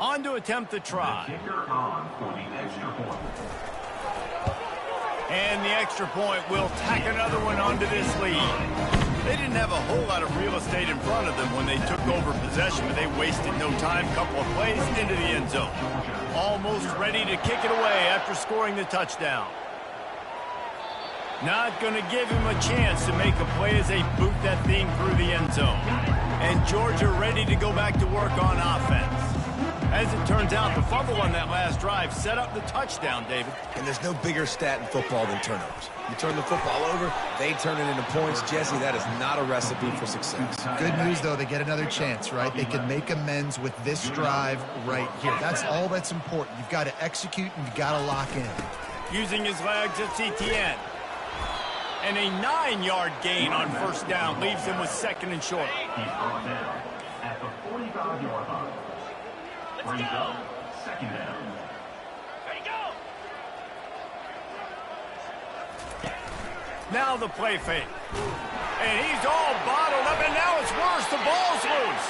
On to attempt the try. And the extra point will tack another one onto this lead. They didn't have a whole lot of real estate in front of them when they took over possession, but they wasted no time. Couple of plays into the end zone. Almost ready to kick it away after scoring the touchdown. Not going to give him a chance to make a play as they boot that thing through the end zone. And Georgia ready to go back to work on offense. As it turns out, the fumble on that last drive set up the touchdown, David. And there's no bigger stat in football than turnovers. You turn the football over, they turn it into points. Jesse, that is not a recipe for success. Good news, though, they get another chance, right? They can make amends with this drive right here. That's all that's important. You've got to execute and you've got to lock in. Using his legs at CTN. And a 9-yard gain on first down leaves him with second and short. He's brought down at the 45-yard line. Brings up second down. There you go. Now the play fake. And he's all bottled up, and now it's worse. The ball's loose.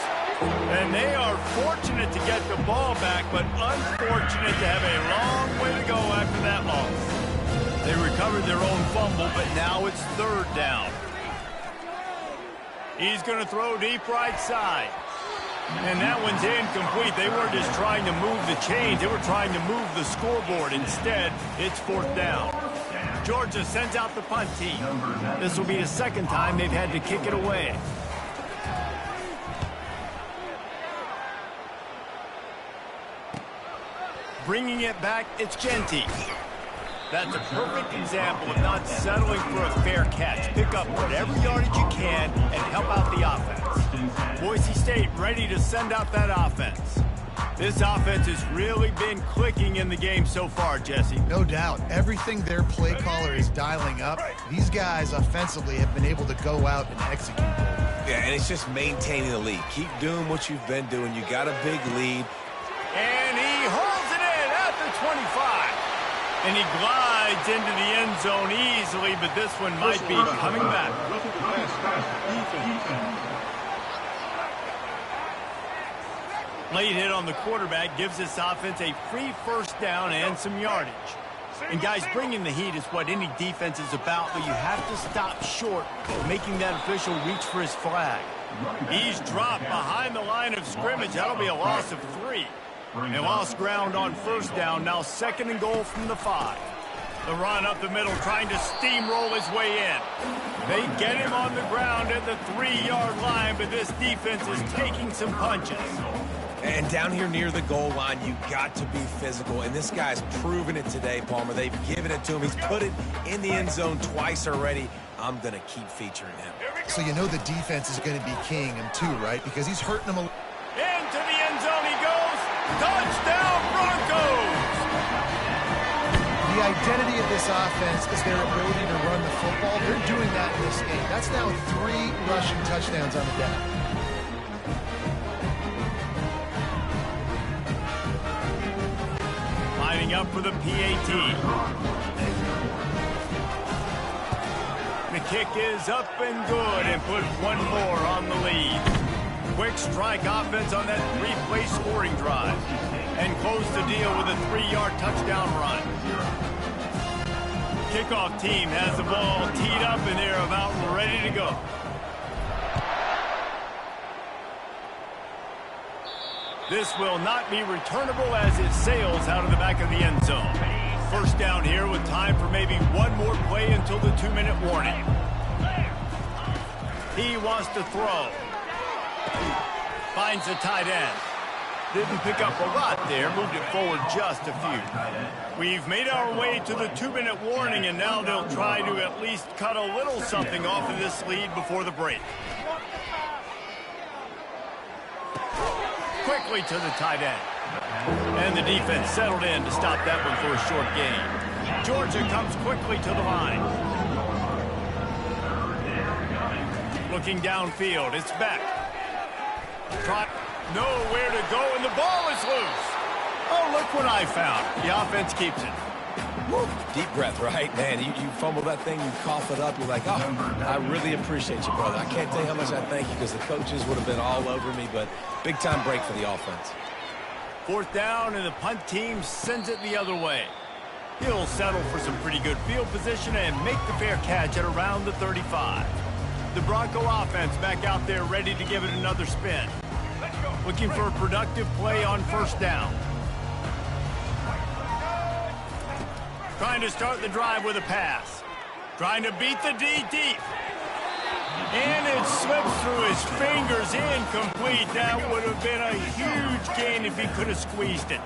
And they are fortunate to get the ball back, but unfortunate to have a long way to go after that loss. They recovered their own fumble, but now it's third down. He's going to throw deep right side. And that one's incomplete. They weren't just trying to move the chains. They were trying to move the scoreboard. Instead, it's fourth down. Georgia sends out the punt team. This will be the second time they've had to kick it away. Bringing it back, it's Genty. That's a perfect example of not settling for a fair catch. Pick up whatever yardage you can and help out the offense. Boise State ready to send out that offense. This offense has really been clicking in the game so far, Jesse. No doubt. Everything their play caller is dialing up, these guys offensively have been able to go out and execute. Yeah, and it's just maintaining the lead. Keep doing what you've been doing. You got a big lead. And he holds it in at the 25. And he glides into the end zone easily, but this one might be coming back. Late hit on the quarterback gives this offense a free first down and some yardage. And guys, bringing the heat is what any defense is about, but you have to stop short of making that official reach for his flag. He's dropped behind the line of scrimmage. That'll be a loss of 3. And lost ground on first down, now second and goal from the 5. The run up the middle, trying to steamroll his way in. They get him on the ground at the 3-yard line, but this defense is taking some punches. And down here near the goal line, you got to be physical. And this guy's proven it today, Palmer. They've given it to him. He's put it in the end zone twice already. I'm going to keep featuring him. So you know the defense is going to be keying him too, right? Because he's hurting them a little. Into the end zone he goes. Touchdown, Broncos! The identity of this offense is their ability to run the football. They're doing that in this game. That's now 3 rushing touchdowns on the day. Lining up for the PAT. The kick is up and good and put one more on the lead. Quick strike offense on that 3-play scoring drive. And close the deal with a 3-yard touchdown run. Kickoff team has the ball teed up and they're about ready to go. This will not be returnable as it sails out of the back of the end zone. First down here with time for maybe one more play until the 2-minute warning. He wants to throw. Finds the tight end. Didn't pick up a lot there. Moved it forward just a few. We've made our way to the 2-minute warning, and now they'll try to at least cut a little something off of this lead before the break. Quickly to the tight end. And the defense settled in to stop that one for a short gain. Georgia comes quickly to the line. Looking downfield, it's Beck. Nowhere to go, and the ball is loose. Oh, look what I found. The offense keeps it. Woo. Deep breath, right? Man, you fumble that thing, you cough it up, you're like, oh, I really appreciate you, brother. I can't tell you how much I thank you because the coaches would have been all over me, but big-time break for the offense. 4th down, and the punt team sends it the other way. He'll settle for some pretty good field position and make the fair catch at around the 35. The Bronco offense back out there ready to give it another spin. Looking for a productive play on 1st down. Trying to start the drive with a pass. Trying to beat the D deep. And it slips through his fingers, incomplete. That would have been a huge gain if he could have squeezed it.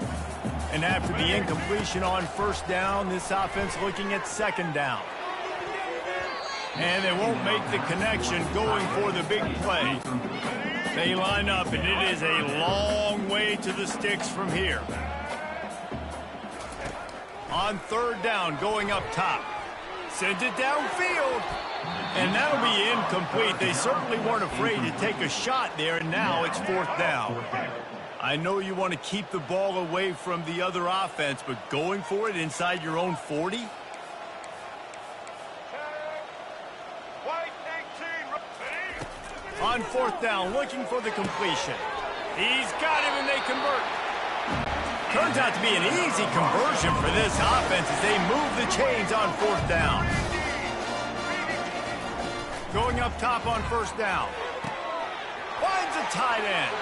And after the incompletion on 1st down, this offense looking at 2nd down. And they won't make the connection going for the big play. They line up, and it is a long way to the sticks from here. On 3rd down, going up top. Sends it downfield. And that'll be incomplete. They certainly weren't afraid to take a shot there, and now it's 4th down. I know you want to keep the ball away from the other offense, but going for it inside your own 40? On 4th down, looking for the completion. He's got him, and they convert. Turns out to be an easy conversion for this offense as they move the chains on 4th down. Going up top on 1st down. Finds a tight end.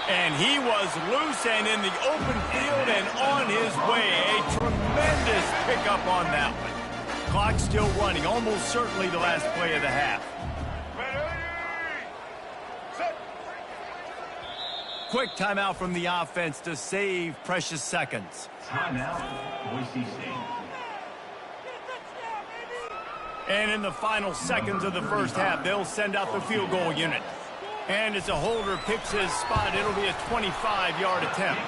And he was loose and in the open field and on his way. A tremendous pickup on that one. Clock still running, almost certainly the last play of the half. Quick timeout from the offense to save precious seconds. Timeout, Boise State. And in the final seconds of the 1st half, they'll send out the field goal unit. And as a holder picks his spot, it'll be a 25-yard attempt.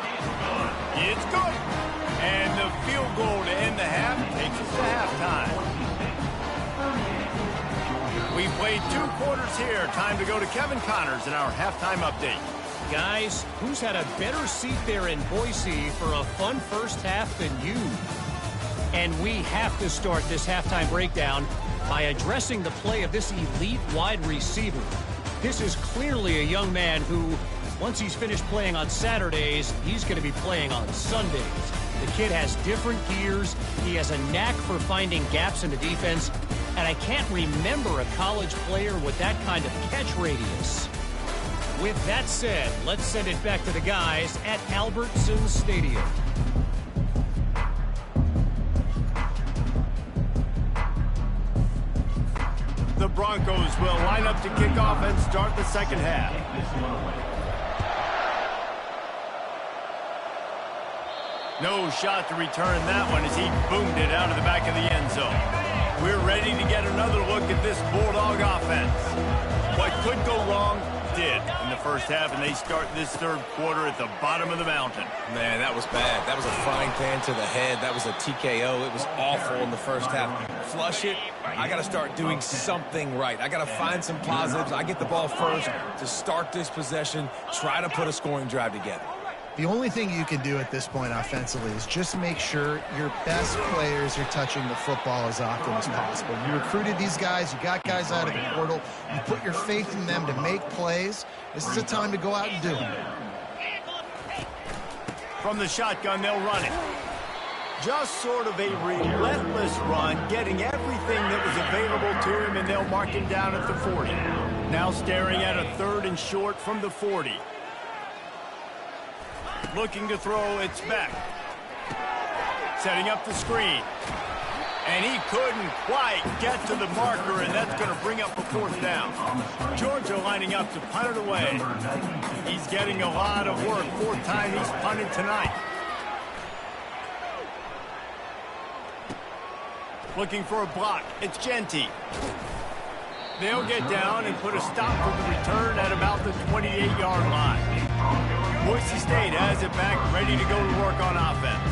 It's good. And the field goal to end the half takes us to halftime. We played 2 quarters here. Time to go to Kevin Connors in our halftime update. Guys, who's had a better seat there in Boise for a fun 1st half than you? And we have to start this halftime breakdown by addressing the play of this elite wide receiver. This is clearly a young man who, once he's finished playing on Saturdays, he's going to be playing on Sundays. The kid has different gears. He has a knack for finding gaps in the defense. And I can't remember a college player with that kind of catch radius. With that said, let's send it back to the guys at Albertson Stadium. The Broncos will line up to kick off and start the 2nd half. No shot to return that one as he boomed it out of the back of the end zone. We're ready to get another look at this Bulldog offense. What could go wrong did in the 1st half, and they start this 3rd quarter at the bottom of the mountain. Man, that was bad. That was a frying pan to the head. That was a TKO. It was awful in the 1st half. Flush it. I got to start doing something right. I got to find some positives. I get the ball first to start this possession, try to put a scoring drive together. The only thing you can do at this point offensively is just make sure your best players are touching the football as often as possible. You recruited these guys. You got guys out of the portal. You put your faith in them to make plays. This is a time to go out and do it. From the shotgun, they'll run it. Just sort of a relentless run, getting everything that was available to him, and they'll mark him down at the 40. Now staring at a 3rd and short from the 40. Looking to throw, it's back. Setting up the screen. And he couldn't quite get to the marker, and that's going to bring up a 4th down. Georgia lining up to punt it away. He's getting a lot of work. 4th time he's punted tonight. Looking for a block. It's Genty. They'll get down and put a stop for the return at about the 28-yard line. Boise State has it back, ready to go to work on offense.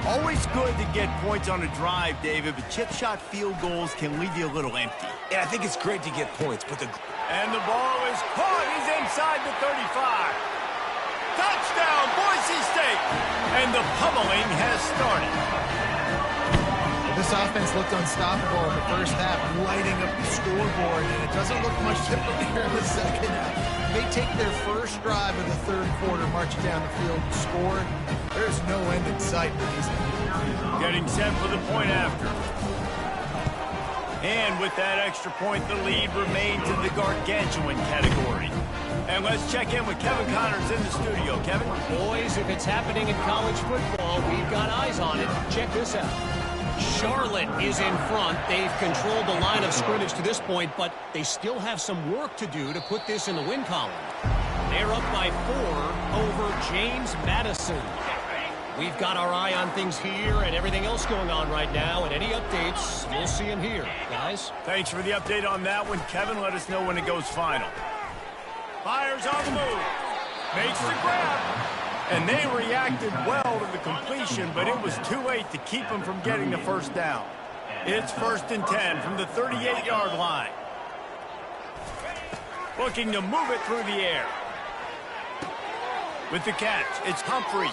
Always good to get points on a drive, David, but chip shot field goals can leave you a little empty. Yeah, I think it's great to get points, but And the ball is caught. He's inside the 35. Touchdown, Boise State! And the pummeling has started. This offense looked unstoppable in the first half, lighting up the scoreboard, and it doesn't look much different here in the second half. They take their first drive of the third quarter, march down the field, and score. There's no end in sight for these guys. Getting set for the point after. And with that extra point, the lead remains in the gargantuan category. And let's check in with Kevin Connors in the studio. Kevin? Boys, if it's happening in college football, we've got eyes on it. Check this out. Charlotte is in front. They've controlled the line of scrimmage to this point, but they still have some work to do to put this in the win column. They're up by 4 over James Madison. We've got our eye on things here and everything else going on right now, and any updates, we'll see them here. Guys? Thanks for the update on that one, Kevin. Let us know when it goes final. Fires on the move. Makes the grab. And they reacted well to the completion, but it was too late to keep them from getting the first down. It's 1st and 10 from the 38-yard line. Looking to move it through the air. With the catch, it's Humphreys.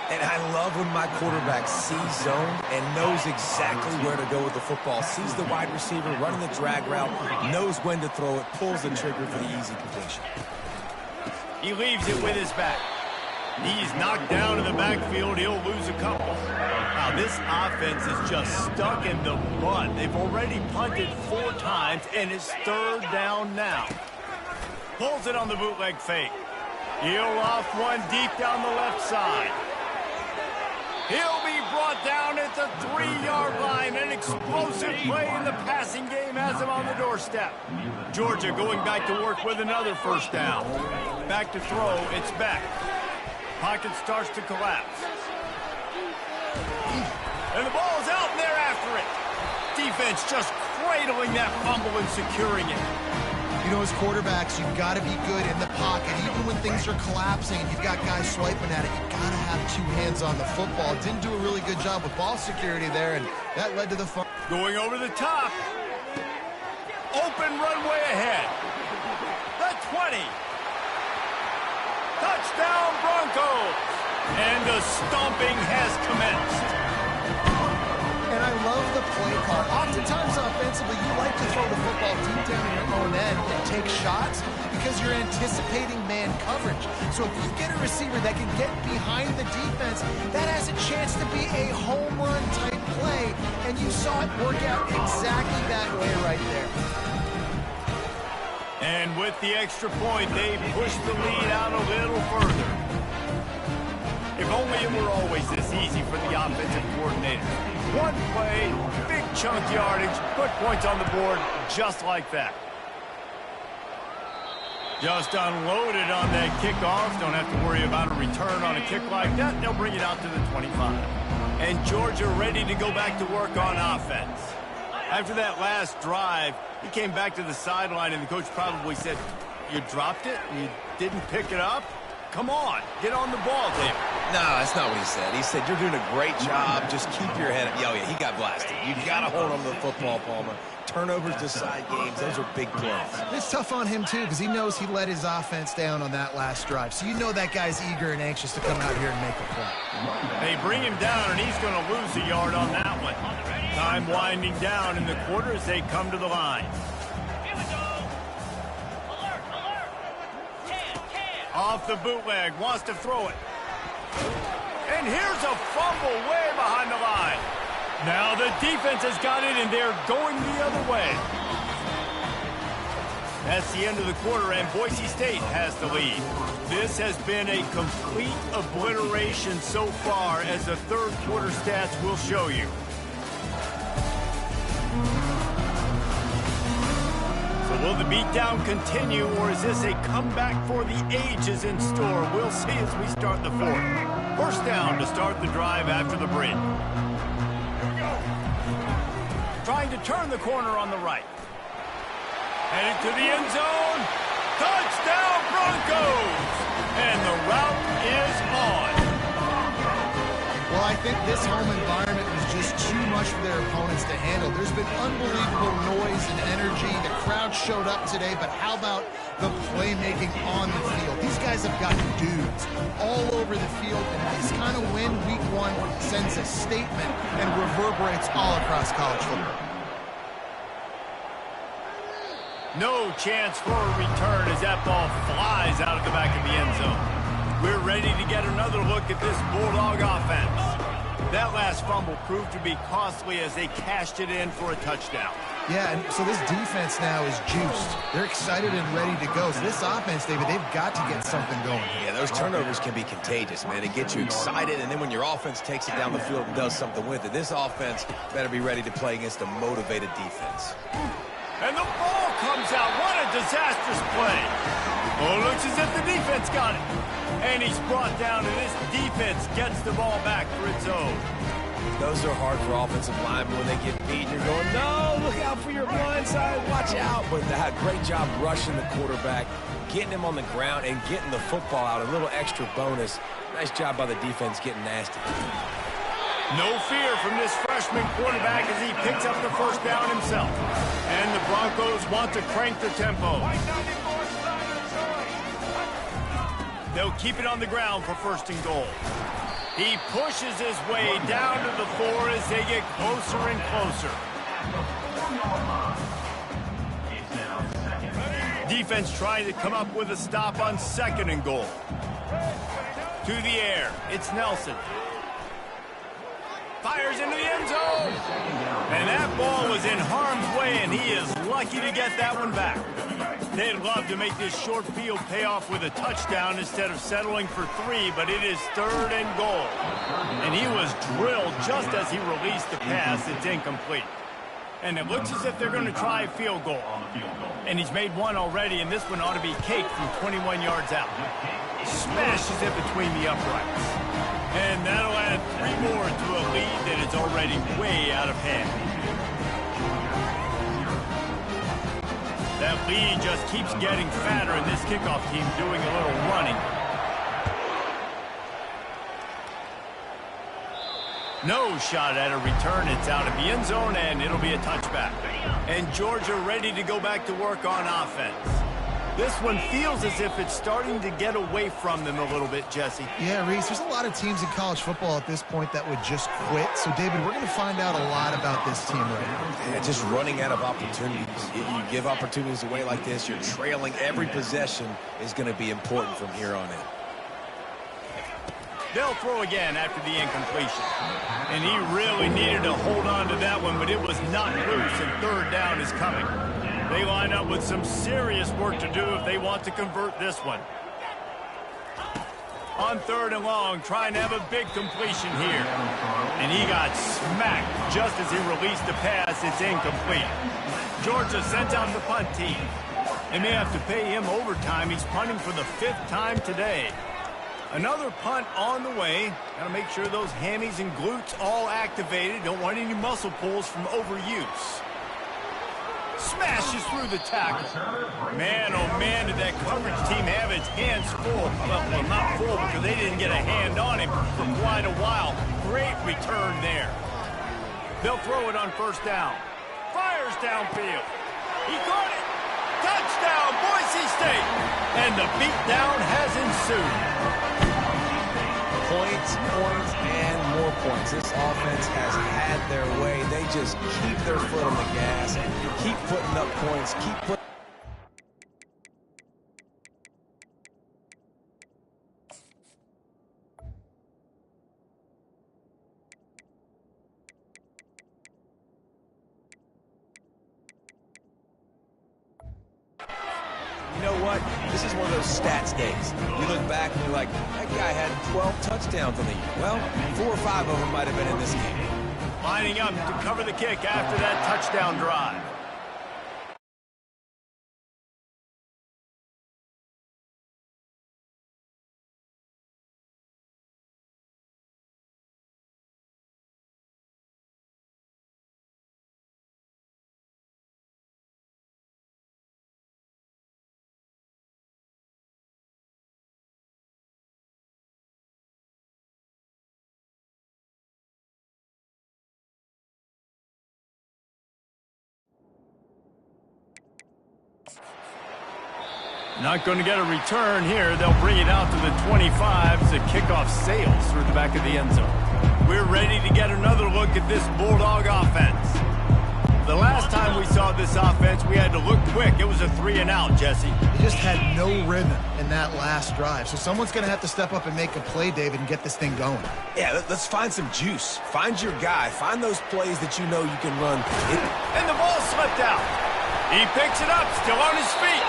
And I love when my quarterback sees zone and knows exactly where to go with the football. Sees the wide receiver running the drag route, knows when to throw it, pulls the trigger for the easy completion. He leaves it with his back. He's knocked down in the backfield. He'll lose a couple. Now, this offense is just stuck in the mud. They've already punted 4 times, and it's 3rd down now. Pulls it on the bootleg fake. He'll off one deep down the left side. He'll be brought down at the 3-yard line. An explosive play in the passing game has him on the doorstep. Georgia going back to work with another first down. Back to throw, it's Beck. Pocket starts to collapse. And the ball's out, and they're after it. Defense just cradling that fumble and securing it. You know, as quarterbacks, you've got to be good in the pocket. Even when things are collapsing and you've got guys swiping at it, you've got to have 2 hands on the football. Didn't do a really good job with ball security there, and that led to the fumble. Going over the top. Open runway ahead. The 20. Touchdown Broncos. And the stomping has commenced. And I love the play call. Oftentimes offensively, you like to throw the football deep down in your own end and take shots because you're anticipating man coverage. So if you get a receiver that can get behind the defense, that has a chance to be a home run type play. And you saw it work out exactly that way right there. And with the extra point, they pushed the lead out a little further. If only it were always this easy for the offensive coordinator. One play, big chunk yardage, put points on the board just like that. Just unloaded on that kickoff. Don't have to worry about a return on a kick like that. They'll bring it out to the 25. And Georgia ready to go back to work on offense. After that last drive, he came back to the sideline, and the coach probably said, "You dropped it? You didn't pick it up? Come on, get on the ball, David." No, that's not what he said. He said, "You're doing a great job. Just keep your head up." Oh, yeah, he got blasted. You got to hold on to the football, Palmer. Turnovers decide games. Those are big plays. It's tough on him, too, because he knows he let his offense down on that last drive. So you know that guy's eager and anxious to come out here and make a play. They bring him down, and he's going to lose a yard on that one. Time winding down in the quarter as they come to the line. Off the bootleg, wants to throw it. And here's a fumble way behind the line. Now the defense has got it, and they're going the other way. That's the end of the quarter, and Boise State has the lead. This has been a complete obliteration so far, as the third quarter stats will show you. So will the beatdown continue, or is this a comeback for the ages in store? We'll see as we start the fourth. First down to start the drive after the break. Trying to turn the corner on the right. Headed to the end zone. Touchdown Broncos! And the route is on. Well, I think this home environment was just too much for their opponents to handle. There's been unbelievable noise and energy. The crowd showed up today, but how about the playmaking on the field? These guys have got dudes all over the field, and this kind of win week one sends a statement and reverberates all across college football. No chance for a return as that ball flies out of the back of the end zone. We're ready to get another look at this Bulldog offense. That last fumble proved to be costly as they cashed it in for a touchdown. Yeah, and so this defense now is juiced. They're excited and ready to go. So this offense, David, they've got to get something going. Yeah, those turnovers can be contagious, man. It gets you excited, and then when your offense takes it down the field and does something with it, this offense better be ready to play against a motivated defense. And the ball comes out. What a disastrous play. Oh, looks as if the defense got it. And he's brought down, and this defense gets the ball back for its own. Those are hard for offensive linemen when they get beat. You're going, no, look out for your blind side. Watch out. But they had a great job rushing the quarterback, getting him on the ground, and getting the football out. A little extra bonus. Nice job by the defense getting nasty. No fear from this freshman quarterback as he picks up the first down himself. And the Broncos want to crank the tempo. They'll keep it on the ground for first and goal. He pushes his way down to the 4 as they get closer and closer. Defense trying to come up with a stop on second and goal. To the air, it's Nelson. Fires into the end zone. And that ball was in harm's way, and he is lucky to get that one back. They'd love to make this short field pay off with a touchdown instead of settling for 3, but it is third and goal. And he was drilled just as he released the pass. It's incomplete. And it looks as if they're going to try a field goal. And he's made one already, and this one ought to be caked from 21 yards out. Smashes it between the uprights. And that'll add 3 more to a lead that is already way out of hand. That lead just keeps getting fatter, and this kickoff team doing a little running. No shot at a return. It's out of the end zone, and it'll be a touchback. And Georgia ready to go back to work on offense. This one feels as if it's starting to get away from them a little bit, Jesse. Yeah, Reese, there's a lot of teams in college football at this point that would just quit. So, David, we're going to find out a lot about this team right now. Yeah, just running out of opportunities. You give opportunities away like this, you're trailing. Every possession is going to be important from here on in. They'll throw again after the incompletion. And he really needed to hold on to that one, but it was not loose, and third down is coming. They line up with some serious work to do if they want to convert this one. On third and long, trying to have a big completion here. And he got smacked just as he released the pass. It's incomplete. Georgia sends out the punt team. They may have to pay him overtime. He's punting for the 5th time today. Another punt on the way. Got to make sure those hammies and glutes all activated. Don't want any muscle pulls from overuse. Smashes through the tackle. Man, oh man, did that coverage team have its hands full. Well, not full because they didn't get a hand on him for quite a while. Great return there. They'll throw it on first down. Fires downfield. He caught it. Touchdown, Boise State. And the beatdown has ensued. Points, and more points. This offense has had their way. They just keep their foot on the gas, keep putting up points, keep putting... You know what? This is one of those stats days. You look back and you're like, that guy had 12 touchdowns on the year. Well, 4 or 5 of them might have been in this game. Lining up to cover the kick after that touchdown drive. Not going to get a return here. They'll bring it out to the 25 as the kickoff sails through the back of the end zone. We're ready to get another look at this Bulldog offense. The last time we saw this offense, we had to look quick. It was a 3-and-out, Jesse. They just had no rhythm in that last drive. So someone's going to have to step up and make a play, David, and get this thing going. Yeah, let's find some juice. Find your guy. Find those plays that you know you can run. And the ball slipped out. He picks it up, still on his feet.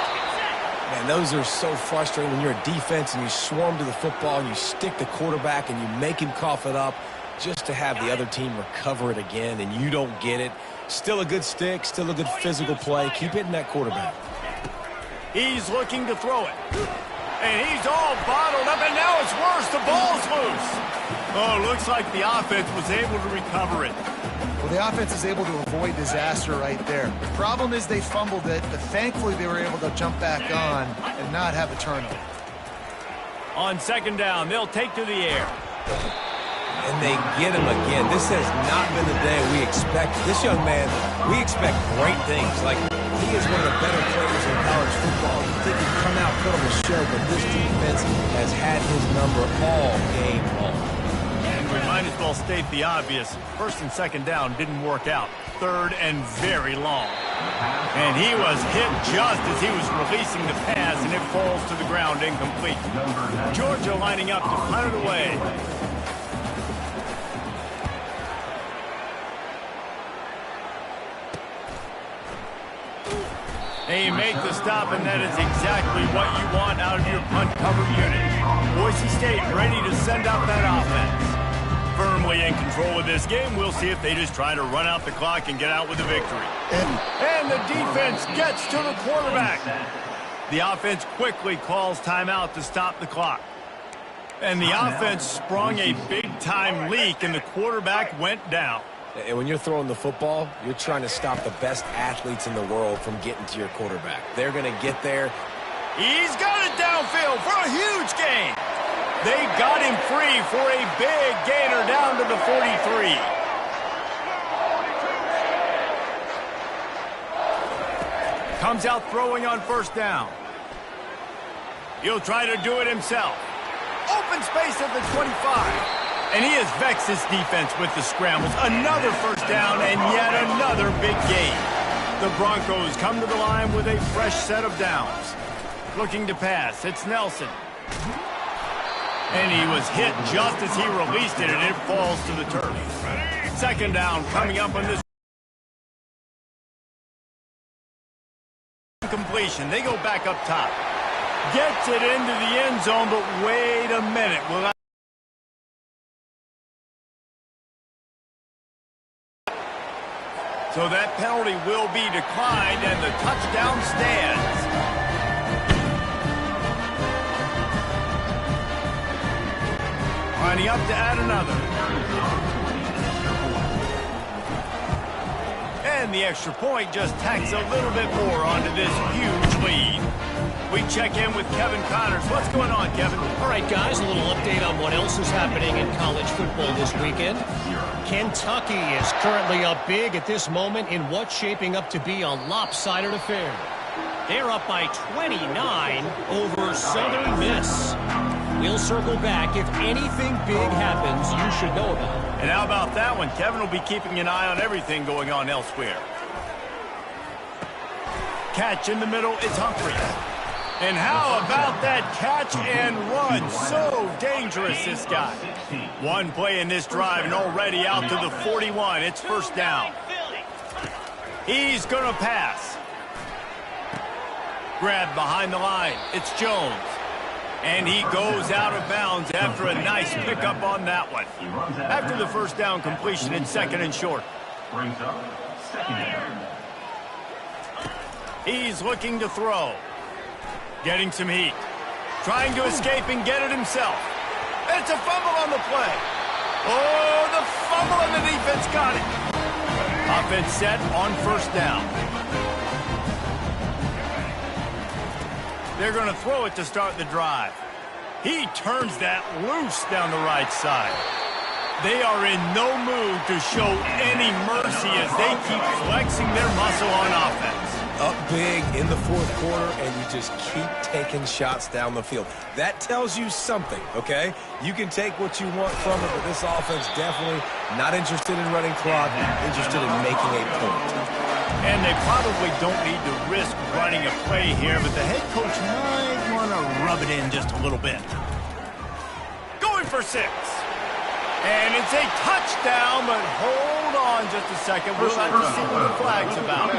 Man, those are so frustrating when you're a defense and you swarm to the football and you stick the quarterback and you make him cough it up just to have the other team recover it again and you don't get it. Still a good stick, still a good physical play. Keep hitting that quarterback. He's looking to throw it. And he's all bottled up, and now it's worse. The ball's loose. Oh, looks like the offense was able to recover it. Well, the offense is able to avoid disaster right there. The problem is they fumbled it, but thankfully they were able to jump back on and not have a turnover. On second down, they'll take to the air. And they get him again. This has not been the day we expected. This young man, we expect great things. Like, he is one of the better players in college football. You think he'd come out, put on a show, but this defense has had his number all game long. And we might as well state the obvious. First and second down didn't work out. Third and very long. And he was hit just as he was releasing the pass, and it falls to the ground incomplete. Georgia lining up to punt it away. They make the stop, and that is exactly what you want out of your punt cover unit. Boise State ready to send out that offense. Firmly in control of this game. We'll see if they just try to run out the clock and get out with a victory. And the defense gets to the quarterback. The offense quickly calls timeout to stop the clock. And the offense sprung a big-time leak, and the quarterback went down. And when you're throwing the football, you're trying to stop the best athletes in the world from getting to your quarterback. They're going to get there. He's got it downfield for a huge gain. They got him free for a big gainer down to the 43. Comes out throwing on first down. He'll try to do it himself. Open space at the 25. And he has vexed his defense with the scrambles. Another first down and yet another big gain. The Broncos come to the line with a fresh set of downs. Looking to pass. It's Nelson. And he was hit just as he released it, and it falls to the turf. Second down coming up on this completion. They go back up top. Gets it into the end zone, but wait a minute. So that penalty will be declined, and the touchdown stands. Lining up to add another. And the extra point just tacks a little bit more onto this huge lead. We check in with Kevin Connors. What's going on, Kevin? All right, guys, a little update on what else is happening in college football this weekend. Kentucky is currently up big at this moment in what's shaping up to be a lopsided affair. They're up by 29 over Southern Miss. We'll circle back. If anything big happens, you should know about it. And how about that one? Kevin will be keeping an eye on everything going on elsewhere. Catch in the middle, it's Humphries. And how about that catch and run? So dangerous, this guy. One play in this drive and already out to the 41. It's first down. He's going to pass. Grabbed behind the line. It's Jones. And he goes out of bounds after a nice pickup on that one. After the first down completion, it's second and short. Brings up second down. He's looking to throw. Getting some heat. Trying to escape and get it himself. It's a fumble on the play. Oh, the fumble and the defense got it. Offense set on first down. They're going to throw it to start the drive. He turns that loose down the right side. They are in no mood to show any mercy as they keep flexing their muscle on offense. up big in the fourth quarter, and you just keep taking shots down the field. That tells you something, okay? You can take what you want from it, but this offense definitely not interested in running clock, interested in making a point. And they probably don't need to risk running a play here, but the head coach might want to rub it in just a little bit. Going for 6. And it's a touchdown, but hold on just a second. We'll have to see what the flag's about.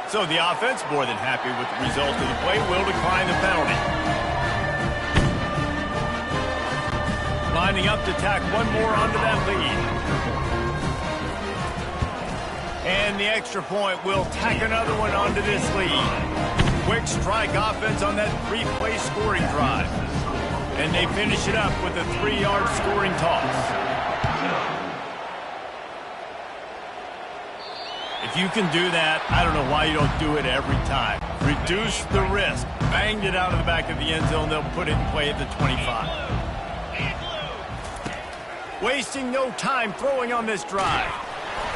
So the offense, more than happy with the result of the play, will decline the penalty. Lining up to tack one more onto that lead. And the extra point will tack another one onto this lead. Quick strike offense on that 3-play scoring drive. And they finish it up with a 3-yard scoring toss. If you can do that, I don't know why you don't do it every time. Reduce the risk. Banged it out of the back of the end zone. They'll put it in play at the 25. Wasting no time throwing on this drive.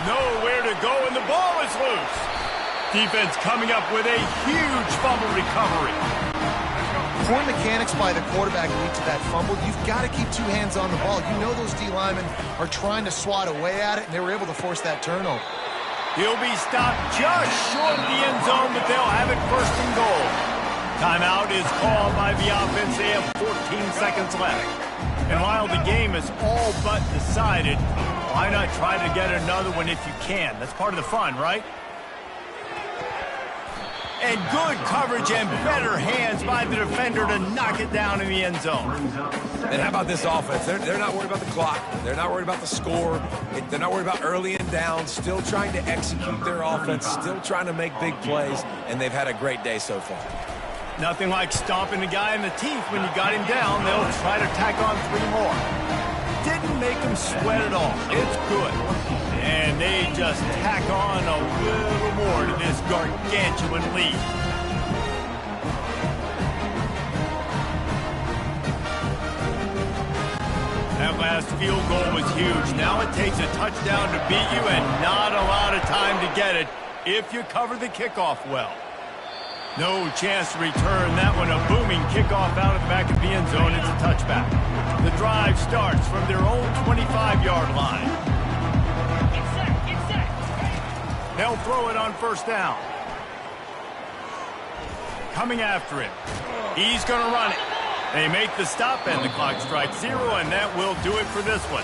Nowhere to go, and the ball is loose. Defense coming up with a huge fumble recovery. Poor mechanics by the quarterback lead to that fumble. You've got to keep 2 hands on the ball. You know those D linemen are trying to swat away at it, and they were able to force that turnover. He'll be stopped just short of the end zone, but they'll have it first and goal. Timeout is called by the offense. They have 14 seconds left. And while the game is all but decided, why not try to get another one if you can? That's part of the fun, right? And good coverage and better hands by the defender to knock it down in the end zone. And how about this offense? They're not worried about the clock. They're not worried about the score. They're not worried about early and down. Still trying to execute their offense. Still trying to make big plays. And they've had a great day so far. Nothing like stomping a guy in the teeth when you got him down. They'll try to tack on 3 more. Didn't make him sweat at all. It's good. And they just tack on a little more to this gargantuan lead. That last field goal was huge. Now it takes a touchdown to beat you and not a lot of time to get it if you cover the kickoff well. No chance to return that one. A booming kickoff out of the back of the end zone. It's a touchback. The drive starts from their own 25-yard line. They'll throw it on first down. Coming after it. He's going to run it. They make the stop, and the clock strikes 0, and that will do it for this one.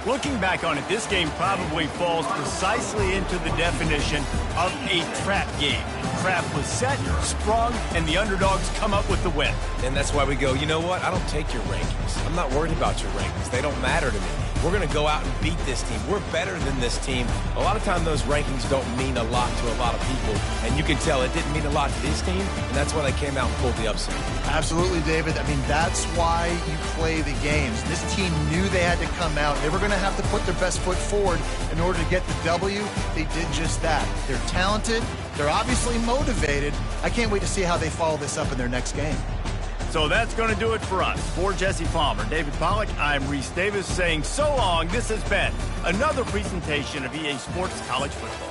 Looking back on it, this game probably falls precisely into the definition of a trap game. Trap was set, sprung, and the underdogs come up with the win. And that's why we go, you know what? I don't take your rankings. I'm not worried about your rankings. They don't matter to me. We're going to go out and beat this team. We're better than this team. A lot of time those rankings don't mean a lot to a lot of people, and you can tell it didn't mean a lot to this team, and that's why they came out and pulled the upset. Absolutely, David. I mean, that's why you play the games. This team knew they had to come out. They were going to have to put their best foot forward in order to get the W. They did just that. They're talented. They're obviously motivated. I can't wait to see how they follow this up in their next game. So that's going to do it for us. For Jesse Palmer, David Pollack, I'm Reese Davis saying so long. This has been another presentation of EA Sports College Football.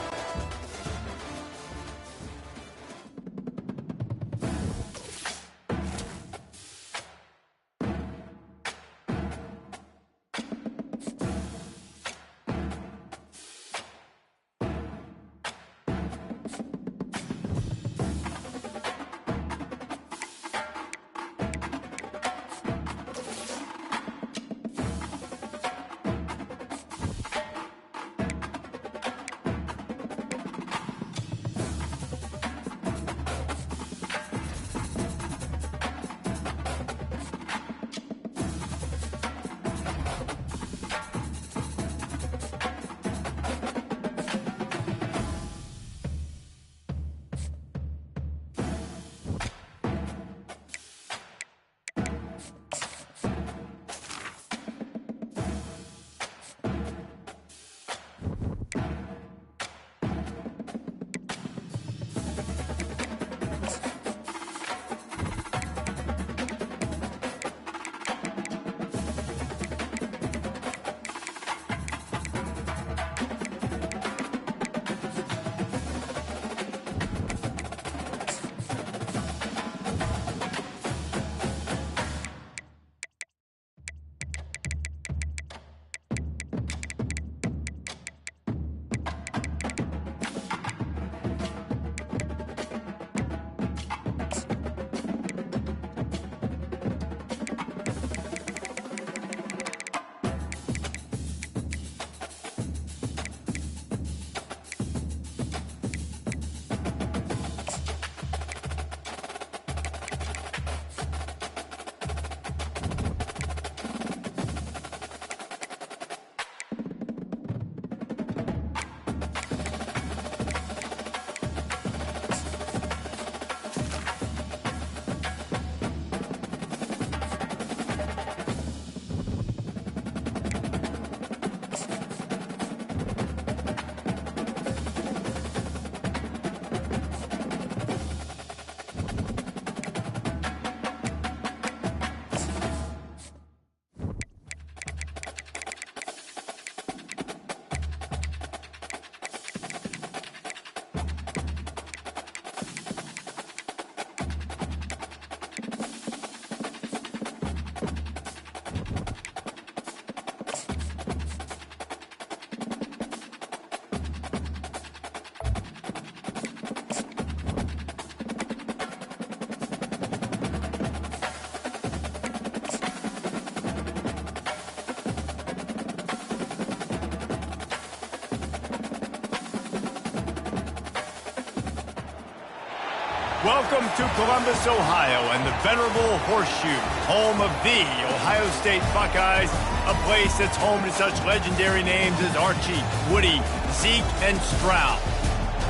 Welcome to Columbus, Ohio, and the venerable Horseshoe, home of the Ohio State Buckeyes, a place that's home to such legendary names as Archie, Woody, Zeke, and Stroud.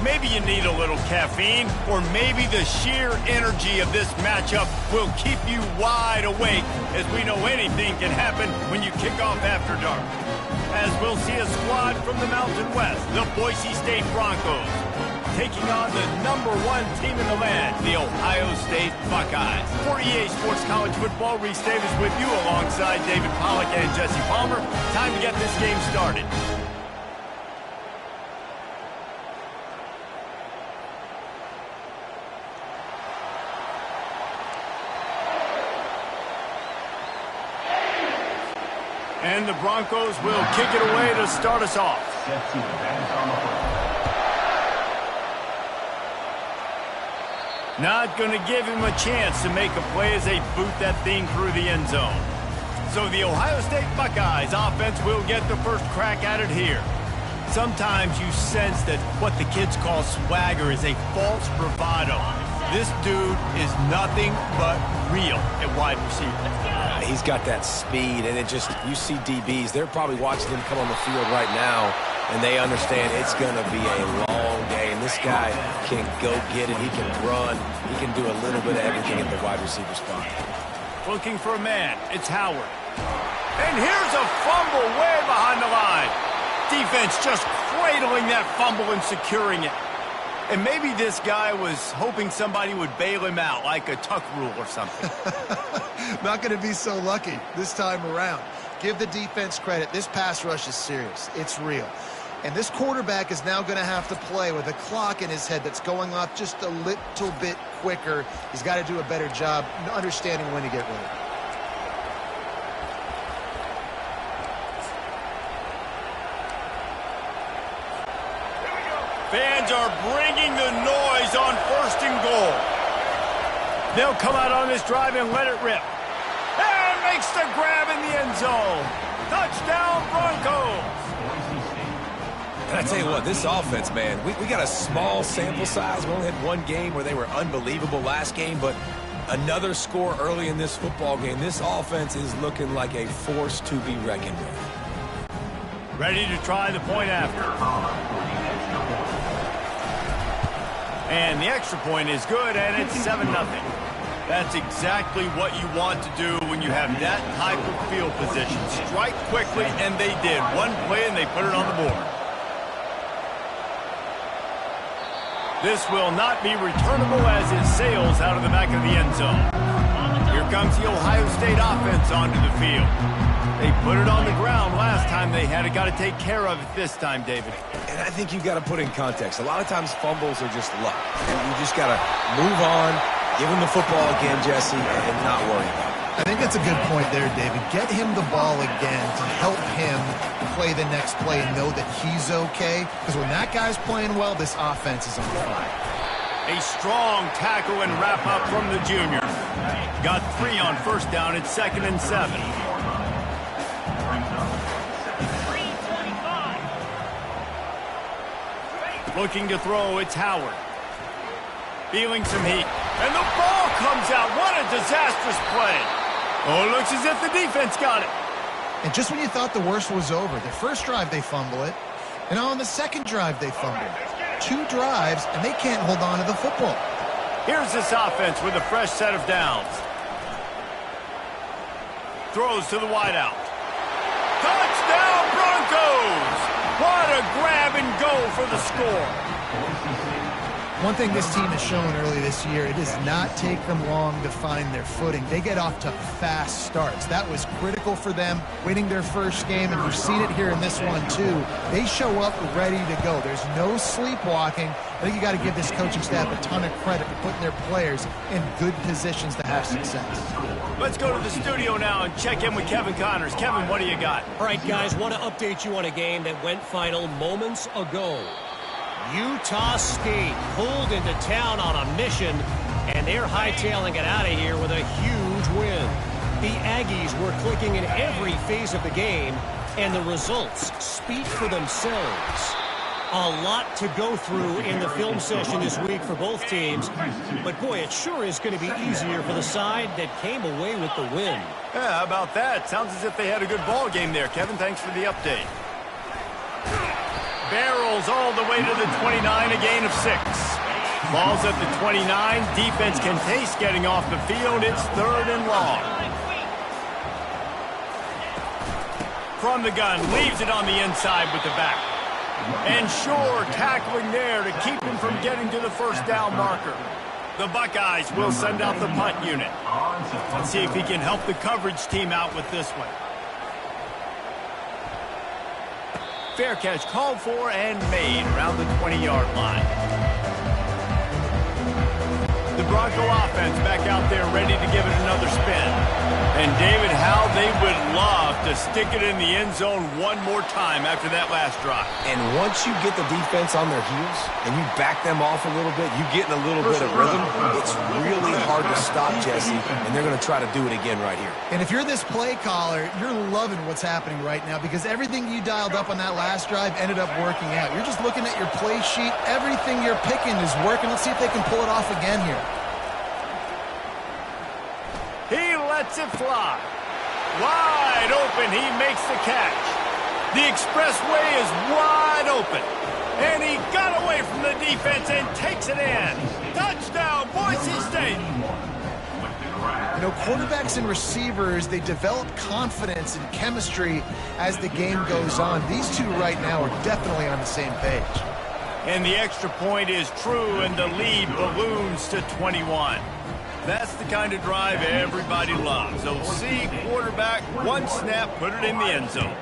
Maybe you need a little caffeine, or maybe the sheer energy of this matchup will keep you wide awake, as we know anything can happen when you kick off after dark. As we'll see a squad from the Mountain West, the Boise State Broncos, taking on the #1 team in the land, the Ohio State Buckeyes. For EA Sports College Football, Reese Davis with you alongside David Pollack and Jesse Palmer. Time to get this game started. And the Broncos will kick it away to start us off. Not going to give him a chance to make a play as they boot that thing through the end zone. So the Ohio State Buckeyes offense will get the first crack at it here. Sometimes you sense that what the kids call swagger is a false bravado. This dude is nothing but real at wide receiver. He's got that speed, and you see DBs, they're probably watching him come on the field right now, and they understand it's going to be a long game. This guy can go get it. He can run. He can do a little bit of everything at the wide receiver spot. Looking for a man. It's Howard. And here's a fumble way behind the line. Defense just cradling that fumble and securing it. And maybe this guy was hoping somebody would bail him out, like a tuck rule or something. Not going to be so lucky this time around. Give the defense credit. This pass rush is serious. It's real. And this quarterback is now going to have to play with a clock in his head that's going off just a little bit quicker. He's got to do a better job understanding when to get rid of it. Fans are bringing the noise on 1st and goal. They'll come out on this drive and let it rip. And makes the grab in the end zone. Touchdown, Broncos. And I tell you what, this offense, man, we got a small sample size. We only had one game where they were unbelievable last game, but another score early in this football game. This offense is looking like a force to be reckoned with. Ready to try the point after. And the extra point is good, and it's 7-0. That's exactly what you want to do when you have that type of field position. Strike quickly, and they did. One play, and they put it on the board. This will not be returnable as it sails out of the back of the end zone. Here comes the Ohio State offense onto the field. They put it on the ground last time they had it. Got to take care of it this time, David. And I think you've got to put in context. A lot of times fumbles are just luck. You just got to move on, give him the football again, Jesse, and not worry about it. I think that's a good point there, David. Get him the ball again to help him play the next play and know that he's okay. Because when that guy's playing well, this offense is on fire. A strong tackle and wrap up from the junior. Got 3 on 1st down. It's 2nd and 7. Looking to throw, it's Howard. Feeling some heat. And the ball comes out. What a disastrous play. Oh, it looks as if the defense got it. And just when you thought the worst was over, the first drive they fumble it, and on the second drive they fumble it. 2 drives, and they can't hold on to the football. Here's this offense with a fresh set of downs. Throws to the wideout. Touchdown, Broncos! What a grab and go for the score. One thing this team has shown early this year, it does not take them long to find their footing. They get off to fast starts. That was critical for them, winning their first game, and you've seen it here in this one too. They show up ready to go. There's no sleepwalking. I think you got to give this coaching staff a ton of credit for putting their players in good positions to have success. Let's go to the studio now and check in with Kevin Connors. Kevin, what do you got? All right, guys, want to update you on a game that went final moments ago. Utah State pulled into town on a mission, and they're hightailing it out of here with a huge win. The Aggies were clicking in every phase of the game, and the results speak for themselves. A lot to go through in the film session this week for both teams. But, boy, it sure is going to be easier for the side that came away with the win. Yeah, how about that? Sounds as if they had a good ball game there. Kevin, thanks for the update. Barrels all the way to the 29, a gain of 6. Ball's at the 29. Defense can taste getting off the field. It's 3rd and long. From the gun, leaves it on the inside with the back. And Shore tackling there to keep him from getting to the first down marker. The Buckeyes will send out the punt unit. Let's see if he can help the coverage team out with this one. Fair catch called for and made around the 20-yard line. The Bronco offense back out there ready to give it another spin. And David, how they would love to stick it in the end zone one more time after that last drive. And once you get the defense on their heels and you back them off a little bit, you get in a little bit of rhythm, it's really hard to stop, Jesse, and they're going to try to do it again right here. And if you're this play caller, you're loving what's happening right now because everything you dialed up on that last drive ended up working out. You're just looking at your play sheet. Everything you're picking is working. Let's see if they can pull it off again here. He lets it fly. Wide open, he makes the catch. The expressway is wide open. And he got away from the defense and takes it in. Touchdown, Boise State. You know, quarterbacks and receivers, they develop confidence and chemistry as the game goes on. These two right now are definitely on the same page. And the extra point is true, and the lead balloons to 21. That's the kind of drive everybody loves. OC, quarterback, one snap, put it in the end zone.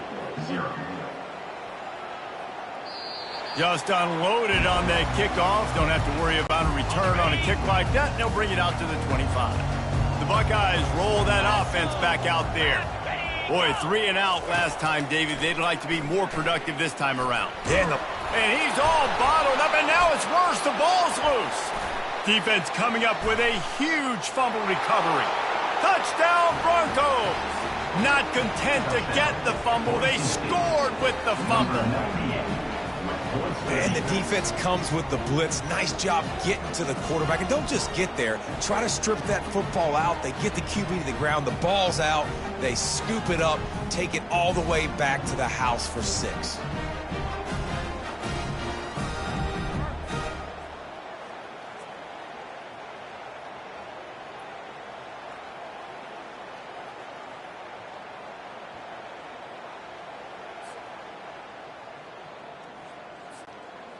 Just unloaded on that kickoff. Don't have to worry about a return on a kick like that. They'll bring it out to the 25. The Buckeyes roll that offense back out there. Boy, 3 and out last time, David. They'd like to be more productive this time around. Yeah, and he's all bottled up, and now it's worse. The ball's loose. Defense coming up with a huge fumble recovery. Touchdown, Broncos! Not content to get the fumble, they scored with the fumble. And the defense comes with the blitz. Nice job getting to the quarterback. And don't just get there. Try to strip that football out. They get the QB to the ground. The ball's out. They scoop it up, take it all the way back to the house for 6.